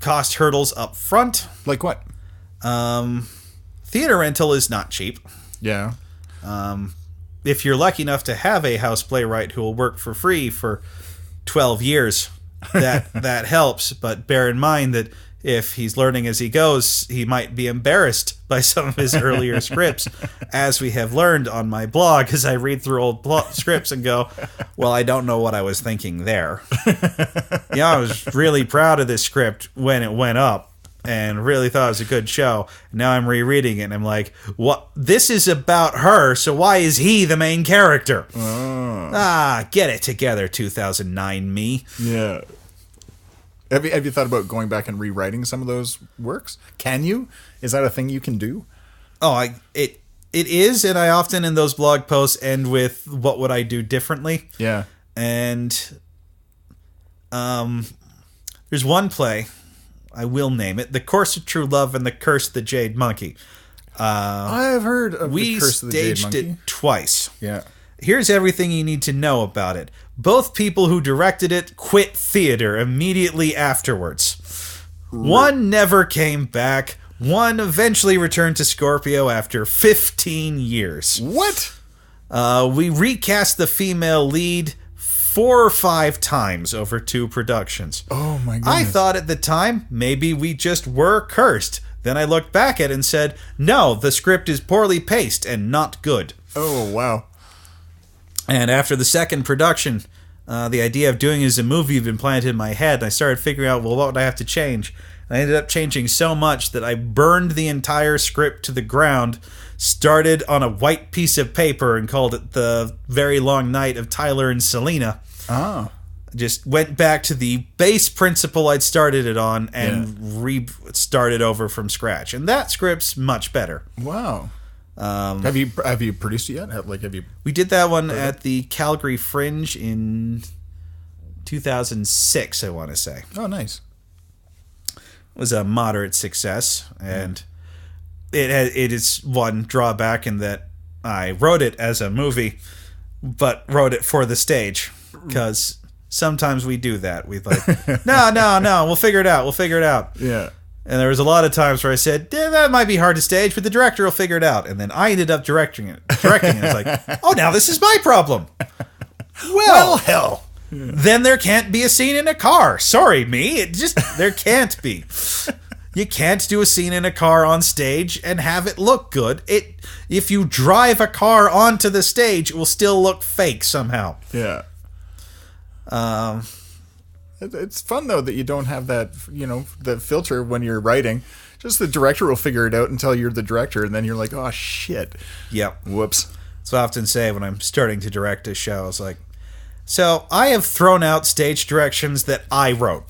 cost hurdles up front. Like what? Theater rental is not cheap. Yeah. If you're lucky enough to have a house playwright who will work for free for 12 years, that helps. But bear in mind that if he's learning as he goes, he might be embarrassed by some of his earlier scripts, as we have learned on my blog, as I read through old scripts and go, well, I don't know what I was thinking there. Yeah, I was really proud of this script when it went up and really thought it was a good show. Now I'm rereading it and I'm like, what? This is about her, so why is he the main character? Get it together, 2009 me. Yeah. Have you thought about going back and rewriting some of those works? Can you? Is that a thing you can do? Oh, it is, and I often in those blog posts end with what would I do differently. Yeah. And there's one play, I will name it, The Course of True Love and The Curse of the Jade Monkey. I have heard of The Curse of the Jade Monkey. We staged it twice. Yeah. Here's everything you need to know about it. Both people who directed it quit theater immediately afterwards. One never came back. One eventually returned to Scorpio after 15 years. What? We recast the female lead 4 or 5 times over 2 productions. Oh my goodness. I thought at the time, maybe we just were cursed. Then I looked back at it and said, no, the script is poorly paced and not good. Oh, wow. And after the second production, the idea of doing it as a movie had been planted in my head, and I started figuring out, well, what would I have to change? And I ended up changing so much that I burned the entire script to the ground, started on a white piece of paper and called it The Very Long Night of Tyler and Selena. Oh. Just went back to the base principle I'd started it on and restarted over from scratch. And that script's much better. Wow. Have you produced it yet? Have you? We did that one at the Calgary Fringe in 2006, I want to say. Oh, nice. It was a moderate success, and it is one drawback in that I wrote it as a movie, but wrote it for the stage, because sometimes we do that. We like, no, we'll figure it out. Yeah. And there was a lot of times where I said, that might be hard to stage, but the director will figure it out. And then I ended up directing it. I was like, oh, now this is my problem. Well, hell. Yeah. Then there can't be a scene in a car. Sorry, me. There can't be. You can't do a scene in a car on stage and have it look good. If you drive a car onto the stage, it will still look fake somehow. Yeah. It's fun, though, that you don't have that, the filter when you're writing. Just the director will figure it out until you're the director, and then you're like, oh, shit. Yep. Whoops. So I often say when I'm starting to direct a show, it's like, so I have thrown out stage directions that I wrote.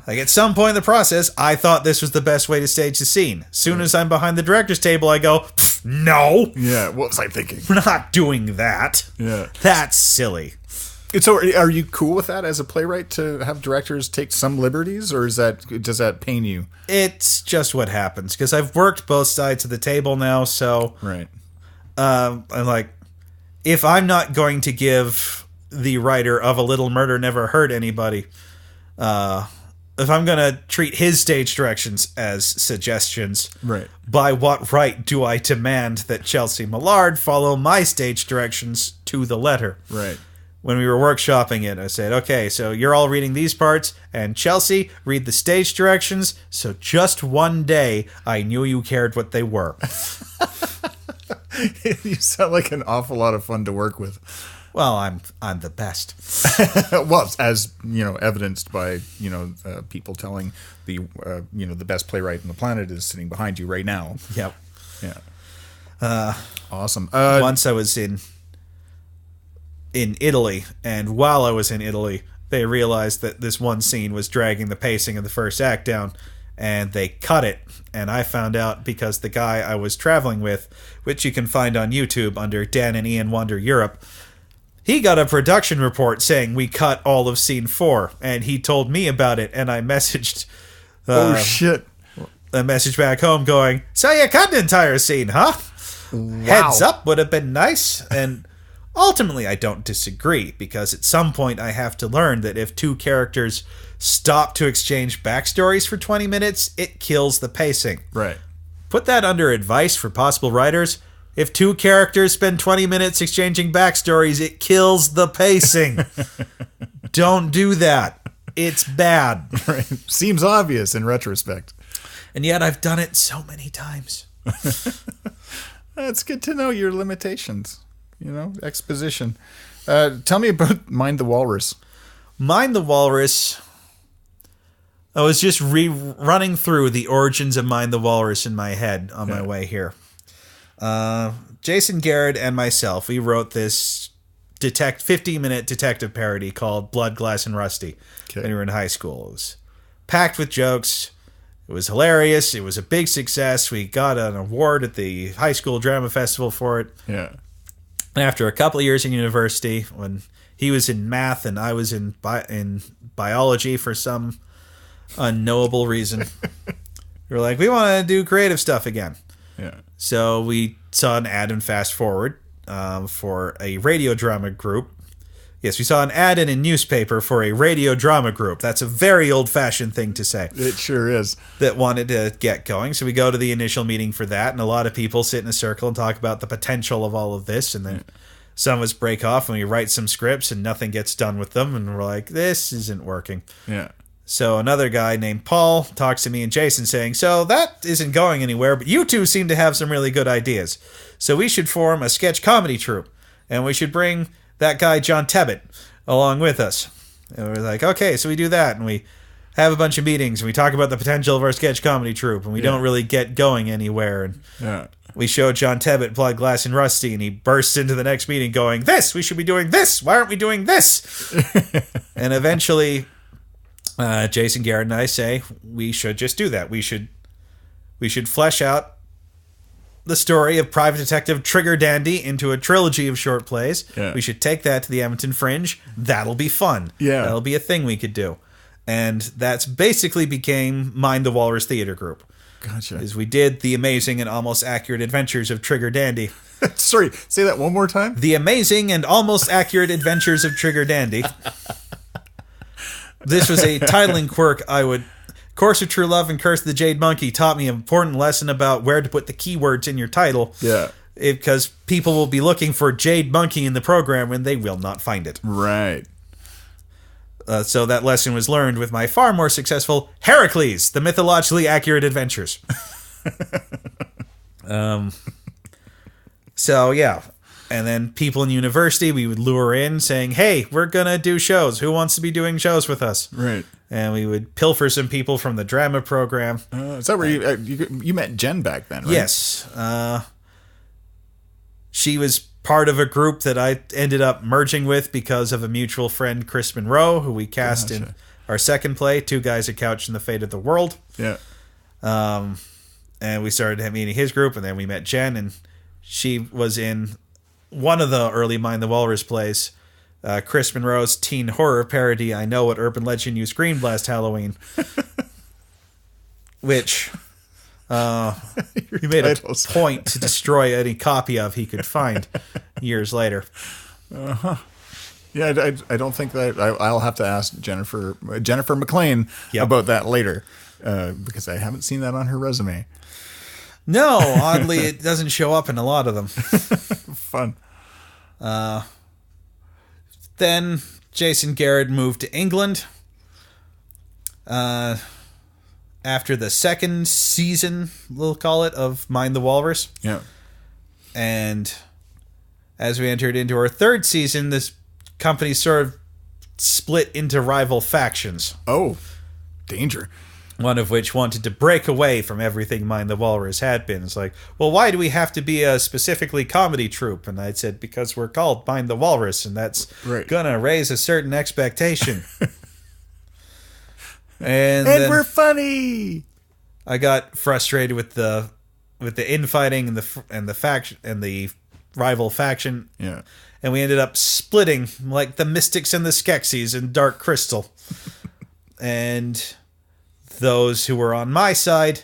Like, at some point in the process, I thought this was the best way to stage the scene. As soon as I'm behind the director's table, I go, no. Yeah, what was I thinking? We're not doing that. Yeah. That's silly. So are you cool with that as a playwright, to have directors take some liberties, or does that pain you? It's just what happens, because I've worked both sides of the table now, so right. I'm like, if I'm not going to give the writer of A Little Murder Never Hurt Anybody, if I'm going to treat his stage directions as suggestions, right, by what right do I demand that Chelsea Millard follow my stage directions to the letter? Right. When we were workshopping it, I said, okay, so you're all reading these parts, and Chelsea, read the stage directions, so just one day I knew you cared what they were. You sound like an awful lot of fun to work with. Well, I'm the best. Well, as evidenced by people telling the the best playwright on the planet is sitting behind you right now. Yep. Yeah. Awesome. Once I was in Italy, and while I was in Italy, they realized that this one scene was dragging the pacing of the first act down, and they cut it. And I found out because the guy I was traveling with, which you can find on YouTube under Dan and Ian Wonder Europe, he got a production report saying we cut all of scene 4, and he told me about it, and I messaged oh shit, a message back home going, so you cut an entire scene, huh? Wow. Heads up would have been nice. And ultimately, I don't disagree, because at some point I have to learn that if 2 characters stop to exchange backstories for 20 minutes, it kills the pacing. Right. Put that under advice for possible writers. If 2 characters spend 20 minutes exchanging backstories, it kills the pacing. Don't do that. It's bad. Right. Seems obvious in retrospect. And yet I've done it so many times. It's good to know your limitations. Exposition. Tell me about Mind the Walrus. Mind the Walrus. I was just running through the origins of Mind the Walrus in my head on my way here. Jason Garrett and myself, we wrote this 15-minute detective parody called Blood, Glass, and Rusty when we were in high school. It was packed with jokes. It was hilarious. It was a big success. We got an award at the high school drama festival for it. Yeah. After a couple of years in university, when he was in math and I was in biology for some unknowable reason, we were like, we want to do creative stuff again. Yeah. So we saw an ad in Fast Forward for a radio drama group. Yes, we saw an ad in a newspaper for a radio drama group. That's a very old-fashioned thing to say. It sure is. That wanted to get going. So we go to the initial meeting for that, and a lot of people sit in a circle and talk about the potential of all of this, and then some of us break off and we write some scripts and nothing gets done with them, and we're like, this isn't working. Yeah. So another guy named Paul talks to me and Jason saying, so that isn't going anywhere, but you two seem to have some really good ideas. So we should form a sketch comedy troupe, and we should bring that guy John Tebbett along with us. And we're like, okay, so we do that, and we have a bunch of meetings, and we talk about the potential of our sketch comedy troupe, and we don't really get going anywhere. And we show John Tebbett Blood, Glass, and Rusty, and he bursts into the next meeting going, we should be doing this! Why aren't we doing this? And eventually Jason Garrett and I say we should just do that. We should flesh out the story of Private Detective Trigger Dandy into a trilogy of short plays. Yeah. We should take that to the Edmonton Fringe. That'll be fun. Yeah. That'll be a thing we could do. And that's basically became Mind the Walrus Theater Group. Gotcha. Is we did The Amazing and Almost Accurate Adventures of Trigger Dandy. Sorry, say that one more time. The Amazing and Almost Accurate Adventures of Trigger Dandy. This was a titling quirk Course of True Love and Curse of the Jade Monkey taught me an important lesson about where to put the keywords in your title. Yeah. Because people will be looking for Jade Monkey in the program and they will not find it. Right. So that lesson was learned with my far more successful Heracles, the Mythologically Accurate Adventures. So, yeah. And then people in university, we would lure in saying, hey, we're going to do shows. Who wants to be doing shows with us? Right. And we would pilfer some people from the drama program. Is that where you met Jen back then, right? Yes. She was part of a group that I ended up merging with because of a mutual friend, Chris Monroe, who we cast in our second play, Two Guys, a Couch, and the Fate of the World. Yeah. And we started meeting his group, and then we met Jen, and she was in one of the early Mind the Walrus plays, Chris Monroe's teen horror parody, I Know What Urban Legend You Screamed Last Halloween, which he made a point to destroy any copy of he could find years later. Uh-huh. Yeah, I don't think that I'll have to ask Jennifer McLean about that later because I haven't seen that on her resume. No, oddly, it doesn't show up in a lot of them. Fun. Then Jason Garrett moved to England after the second season, we'll call it, of Mind the Walrus. Yeah. And as we entered into our third season, this company sort of split into rival factions. Oh, danger. One of which wanted to break away from everything Mind the Walrus had been. It's like, well, why do we have to be a specifically comedy troupe? And I said, because we're called Mind the Walrus, and that's gonna raise a certain expectation. and we're funny. I got frustrated with the infighting and the faction and the rival faction. Yeah. And we ended up splitting like the Mystics and the Skeksis in Dark Crystal. And those who were on my side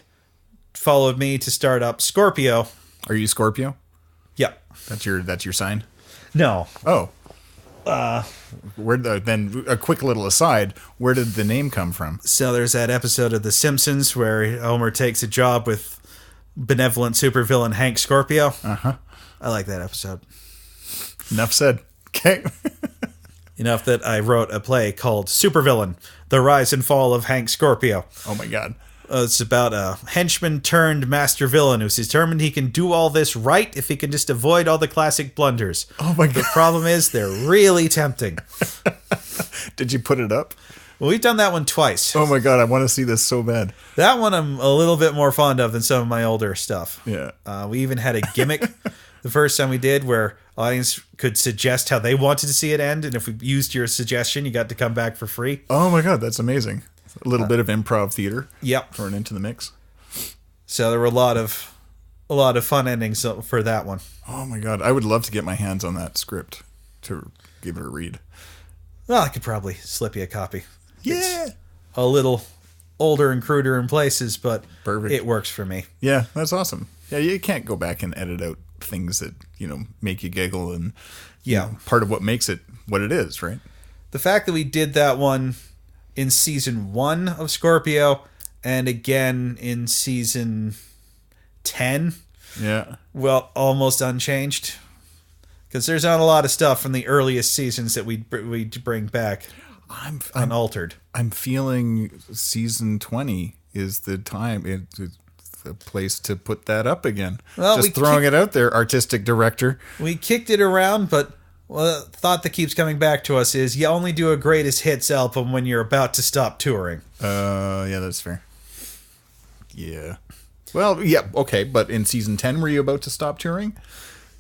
followed me to start up Scorpio. Are you Scorpio? Yep. That's your sign? No. Oh. Then a quick little aside, where did the name come from? So there's that episode of The Simpsons where Homer takes a job with benevolent supervillain Hank Scorpio. Uh-huh. I like that episode. Enough said. Okay. enough that I wrote a play called Supervillain: The Rise and Fall of Hank Scorpio. Oh my God. It's about a henchman turned master villain who's determined he can do all this right if he can just avoid all the classic blunders. Oh my God. The problem is they're really tempting. Did you put it up? Well, we've done that one twice. Oh my God, I want to see this so bad. That one I'm a little bit more fond of than some of my older stuff. Yeah. We even had a gimmick the first time we did where audience could suggest how they wanted to see it end, and if we used your suggestion, you got to come back for free. Oh my God, that's amazing. A little bit of improv theater. Yep. Thrown into the mix. So there were a lot of fun endings for that one. Oh my God, I would love to get my hands on that script to give it a read. Well, I could probably slip you a copy. Yeah. It's a little older and cruder in places, but Perfect. It works for me. Yeah, that's awesome. Yeah, you can't go back and edit out things that, make you giggle and part of what makes it what it is, right? The fact that we did that one in season 1 of Scorpio and again in season 10, well, almost unchanged, because there's not a lot of stuff from the earliest seasons that we bring back unaltered. I'm feeling season 20 is the time, it's the place to put that up again. Well, just throwing it out there, artistic director. We kicked it around, but the thought that keeps coming back to us is you only do a greatest hits album when you're about to stop touring. Yeah, that's fair. Yeah. Well, yeah, okay, but in season 10, were you about to stop touring?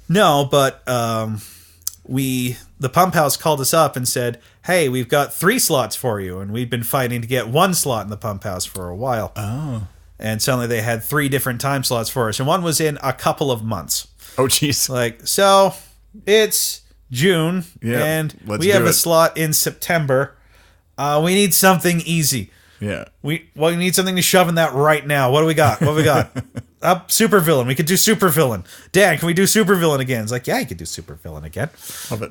No, but the Pump House called us up and said, hey, we've got 3 slots for you, and we'd been fighting to get 1 slot in the Pump House for a while. Oh. And suddenly they had 3 different time slots for us, and one was in a couple of months. Oh, jeez. So it's June, and we have a slot in September. We need something easy. Yeah. We need something to shove in that right now. What do we got? Supervillain. We could do Supervillain. Dan, can we do Supervillain again? It's like, yeah, you could do Supervillain again. Love it.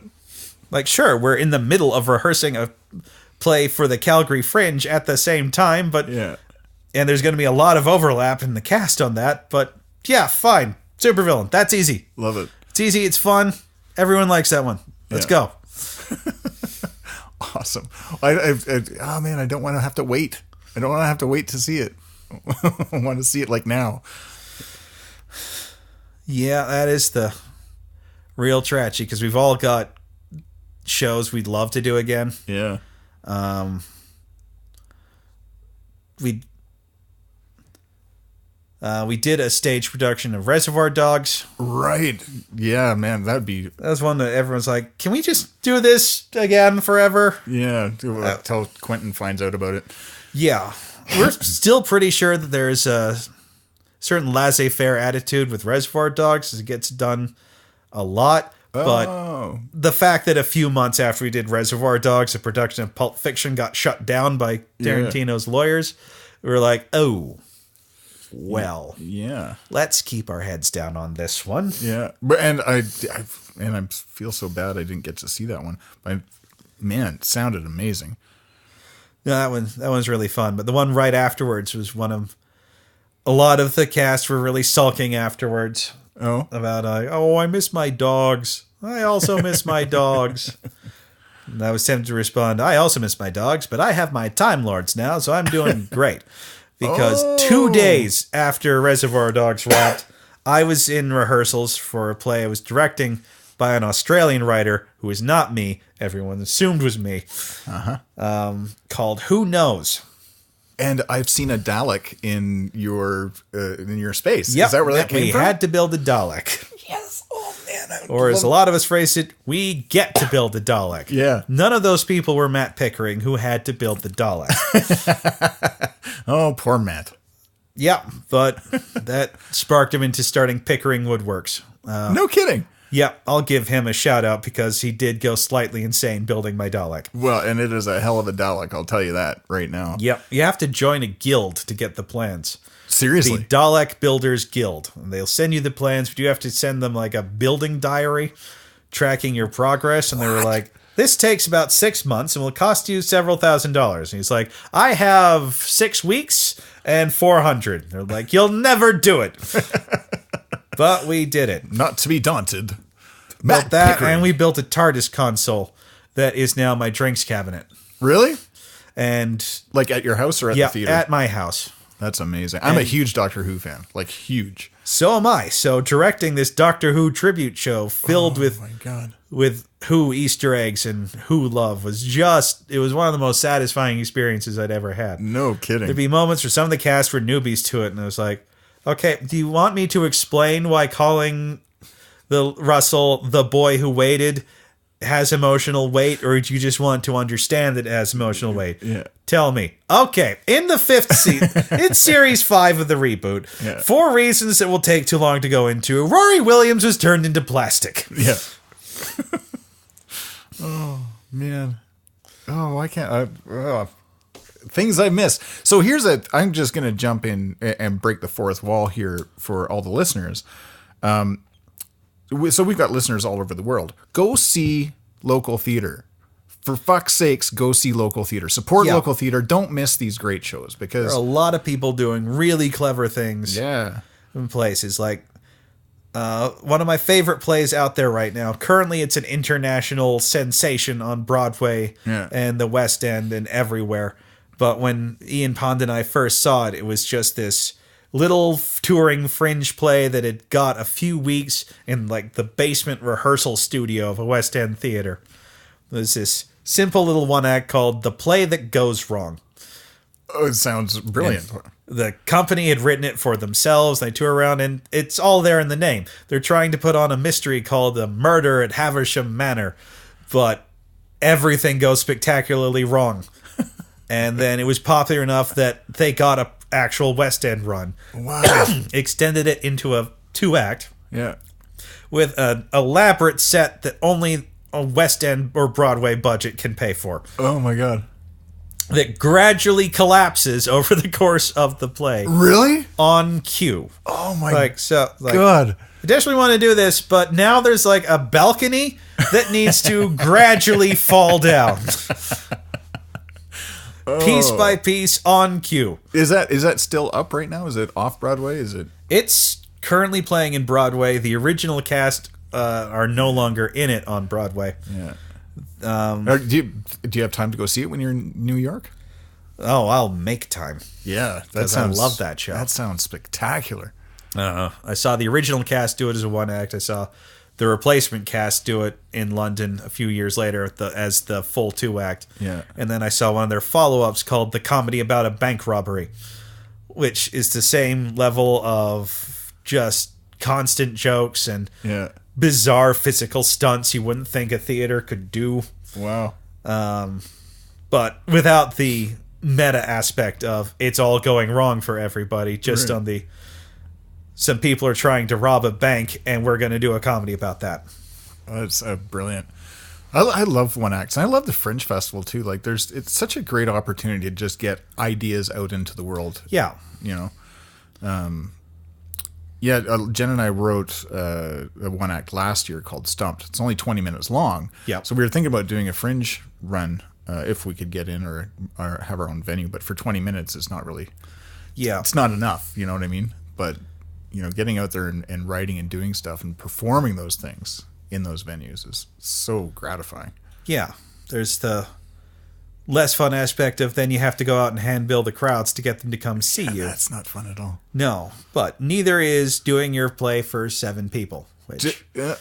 Like, sure, we're in the middle of rehearsing a play for the Calgary Fringe at the same time, but and there's going to be a lot of overlap in the cast on that, but yeah, fine. Supervillain. That's easy. Love it. It's easy. It's fun. Everyone likes that one. Let's go. Awesome. Oh man, I don't want to have to wait. I don't want to have to wait to see it. I want to see it like now. Yeah, that is the real tragedy, because we've all got shows we'd love to do again. Yeah. We did a stage production of Reservoir Dogs. Right. Yeah, man, that was one that everyone's like, can we just do this again forever? Yeah, until Quentin finds out about it. Yeah. We're still pretty sure that there's a certain laissez-faire attitude with Reservoir Dogs, as it gets done a lot. But the fact that a few months after we did Reservoir Dogs, the production of Pulp Fiction got shut down by Tarantino's lawyers, we were like, oh, well, let's keep our heads down on this one. Yeah, and I feel so bad I didn't get to see that one. But man, it sounded amazing. Yeah, that one's really fun. But the one right afterwards was one of a lot of the cast were really sulking afterwards. Oh, about I miss my dogs. I also miss my dogs. And I was tempted to respond, I also miss my dogs, but I have my Time Lords now, so I'm doing great. Because 2 days after Reservoir Dogs wrapped, I was in rehearsals for a play I was directing by an Australian writer who is not me. Everyone assumed was me. Called Who Knows? And I've seen a Dalek in your space. Yep, Is that where that came we from? We had to build a Dalek. Yes. Oh man. Or as a lot of us phrased it, we get to build a Dalek. Yeah. None of those people were Matt Pickering, who had to build the Dalek. Oh, poor Matt. Yeah, but that sparked him into starting Pickering Woodworks. No kidding. Yeah, I'll give him a shout out because he did go slightly insane building my Dalek. Well, and it is a hell of a Dalek, I'll tell you that right now. Yep, you have to join a guild to get the plans. Seriously? The Dalek Builders Guild. And they'll send you the plans, but you have to send them like a building diary tracking your progress. And they were like, this takes about 6 months and will cost you several $1,000s. And he's like, I have 6 weeks and 400. They're like, you'll never do it. But we did it. Not to be daunted. Built that, Pickering. And we built a TARDIS console that is now my drinks cabinet. Really? And Like at your house or at the theater? At my house. That's amazing. I'm a huge Doctor Who fan. Like, huge. So am I. So directing this Doctor Who tribute show filled with Who Easter eggs and Who love it was one of the most satisfying experiences I'd ever had. No kidding. There'd be moments where some of the cast were newbies to it, and I was like, okay, do you want me to explain why calling Russell the boy who waited has emotional weight, or do you just want to understand that it has emotional weight? Yeah. Tell me. Okay, in the 5th season, in series 5 of the reboot, for reasons that will take too long to go into, Rory Williams was turned into plastic. Yeah. Oh, man. Oh, I can't. Things I miss. So I'm just going to jump in and break the fourth wall here for all the listeners. So we've got listeners all over the world. Go see local theater. For fuck's sakes, go see local theater. Support local theater. Don't miss these great shows because there are a lot of people doing really clever things. Yeah. In places like one of my favorite plays out there right now. Currently, it's an international sensation on Broadway and the West End and everywhere. But when Ian Pond and I first saw it, it was just this little touring fringe play that had got a few weeks in like the basement rehearsal studio of a West End theater. There's this simple little one act called The Play That Goes Wrong. Oh, it sounds brilliant. And the company had written it for themselves. They tour around and it's all there in the name. They're trying to put on a mystery called The Murder at Haversham Manor, but everything goes spectacularly wrong. And then it was popular enough that they got a actual West End run. Wow. Extended it into a 2-act. Yeah. With an elaborate set that only a West End or Broadway budget can pay for. Oh my God. That gradually collapses over the course of the play. Really? On cue. Oh my I God. desperately want to do this, but now there's like a balcony that needs to gradually fall down. Piece by piece on cue. Is that still up right now? Is it off Broadway? It's currently playing in Broadway. The original cast are no longer in it on Broadway. Yeah. Do you have time to go see it when you're in New York? Oh, I'll make time. Yeah, I love that show. That sounds spectacular. I saw the original cast do it as a 1-act. I saw the replacement cast do it in London a few years later as the full 2-act. Yeah. And then I saw one of their follow-ups called The Comedy About a Bank Robbery, which is the same level of just constant jokes and bizarre physical stunts you wouldn't think a theater could do. Wow. But without the meta aspect of it's all going wrong for everybody, just on the some people are trying to rob a bank and we're going to do a comedy about that. That's brilliant. I love 1-acts. And I love the Fringe Festival too. Like it's such a great opportunity to just get ideas out into the world. Yeah. You know, Jen and I wrote a 1-act last year called Stumped. It's only 20 minutes long. Yeah. So we were thinking about doing a Fringe run if we could get in or have our own venue. But for 20 minutes, it's not really. Yeah. It's not enough. You know what I mean? But you know, getting out there and writing and doing stuff and performing those things in those venues is so gratifying. Yeah. There's the less fun aspect of then you have to go out and handbill the crowds to get them to come see you. That's not fun at all. No, but neither is doing your play for 7 people, which that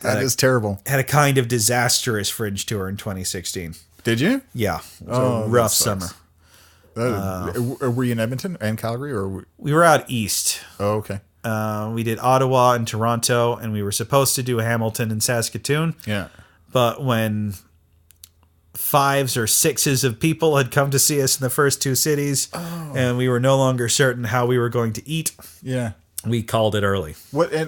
is terrible. Had a kind of disastrous Fringe tour in 2016. Did you? Yeah. It was a rough summer. Were you in Edmonton and Calgary, or we were out east? Oh, okay. We did Ottawa and Toronto, and we were supposed to do Hamilton and Saskatoon. Yeah. But when 5s or 6s of people had come to see us in the first 2 cities, and we were no longer certain how we were going to eat, we called it early.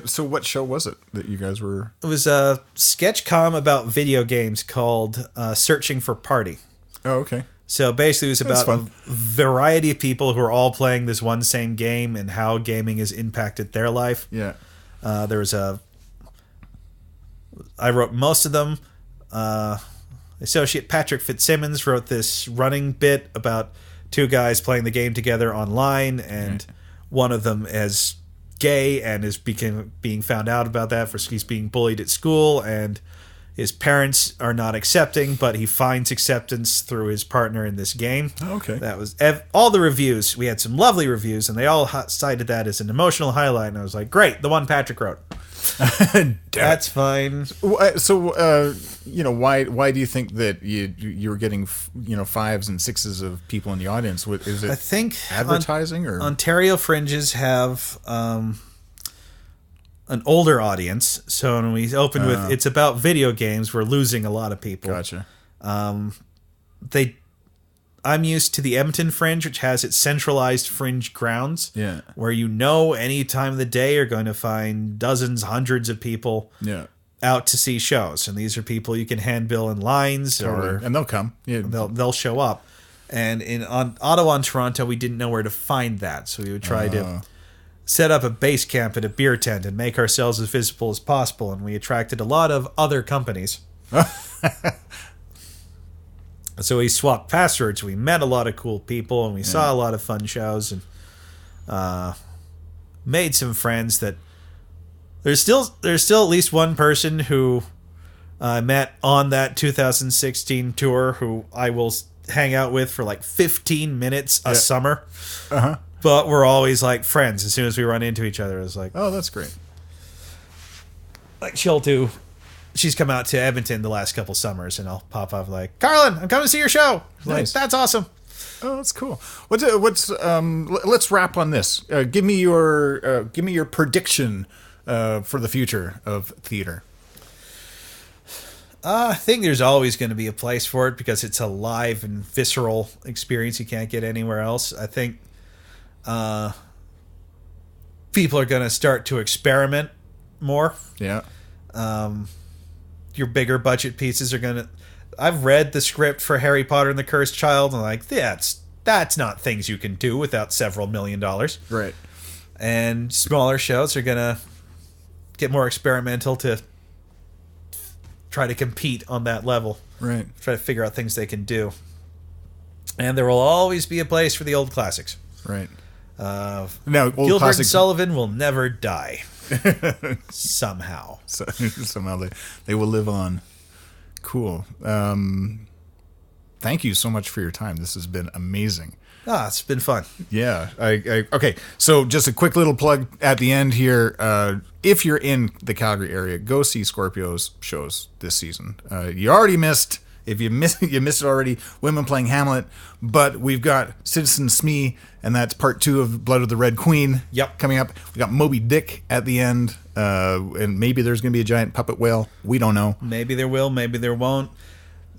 So what show was it that you guys were? It was a sketch com about video games called Searching for Party. Oh, okay. So basically it was about a variety of people who are all playing this one same game and how gaming has impacted their life. Yeah. I wrote most of them. Associate Patrick Fitzsimmons wrote this running bit about 2 guys playing the game together online, and one of them is gay and is being found out about that for he's being bullied at school, and his parents are not accepting, but he finds acceptance through his partner in this game. Okay. That was all the reviews. We had some lovely reviews, and they all cited that as an emotional highlight. And I was like, great, the one Patrick wrote. That's fine. So, why do you think that you were getting, 5s and 6s of people in the audience? What is it? I think advertising or Ontario Fringes have an older audience. So when we opened with it's about video games, we're losing a lot of people. Gotcha. I'm used to the Edmonton Fringe, which has its centralized fringe grounds. Yeah. Where any time of the day you're going to find dozens, hundreds of people out to see shows. And these are people you can handbill in lines and they'll come. Yeah. They'll show up. And on Ottawa and Toronto, we didn't know where to find that. So we would try to set up a base camp at a beer tent and make ourselves as visible as possible. And we attracted a lot of other companies. So we swapped passwords. We met a lot of cool people, and we saw a lot of fun shows, and made some friends. That there's still at least one person who I met on that 2016 tour who I will hang out with for like 15 minutes a summer. Uh-huh. But we're always like friends. As soon as we run into each other, it's like, oh, that's great. Like she's come out to Edmonton the last couple summers, and I'll pop up like, Carlin, I'm coming to see your show. Nice. Like, that's awesome. Oh, that's cool. Let's wrap on this. Give me your prediction for the future of theater. I think there's always going to be a place for it because it's a live and visceral experience you can't get anywhere else. I think people are going to start to experiment more. Yeah. Your bigger budget pieces are going to... I've read the script for Harry Potter and the Cursed Child, and I'm like, that's not things you can do without several $1 million. Right. And smaller shows are going to get more experimental to try to compete on that level. Right. Try to figure out things they can do. And there will always be a place for the old classics. Right. Now, Gilbert and Sullivan will never die. Somehow. Somehow they will live on. Cool. Thank you so much for your time. This has been amazing. It's been fun. Yeah. Okay. So just a quick little plug at the end here. If you're in the Calgary area, go see Scorpio's shows this season. You already missed. If you missed it already, Women Playing Hamlet. But we've got Citizen SMEE, and that's part 2 of Blood of the Red Queen. Yep. Coming up. We got Moby Dick at the end, and maybe there's going to be a giant puppet whale. We don't know. Maybe there will. Maybe there won't.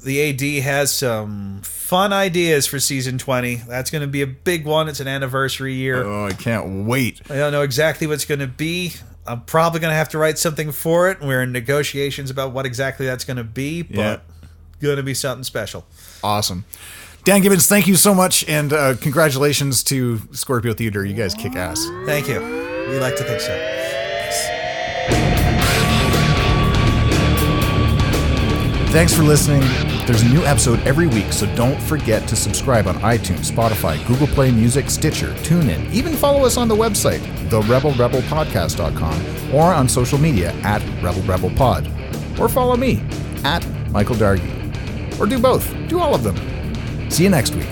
The AD has some fun ideas for season 20. That's going to be a big one. It's an anniversary year. Oh, I can't wait. I don't know exactly what it's going to be. I'm probably going to have to write something for it. We're in negotiations about what exactly that's going to be, but going to be something special. Awesome. Dan Gibbins, thank you so much, and congratulations to Scorpio Theatre. You guys kick ass. Thank you. We like to think so. Thanks for listening. There's a new episode every week, so don't forget to subscribe on iTunes, Spotify, Google Play Music, Stitcher, TuneIn. Even follow us on the website, therebelrebelpodcast.com, or on social media at @RebelRebelPod. Or follow me at Michael Dargy. Or do both. Do all of them. See you next week.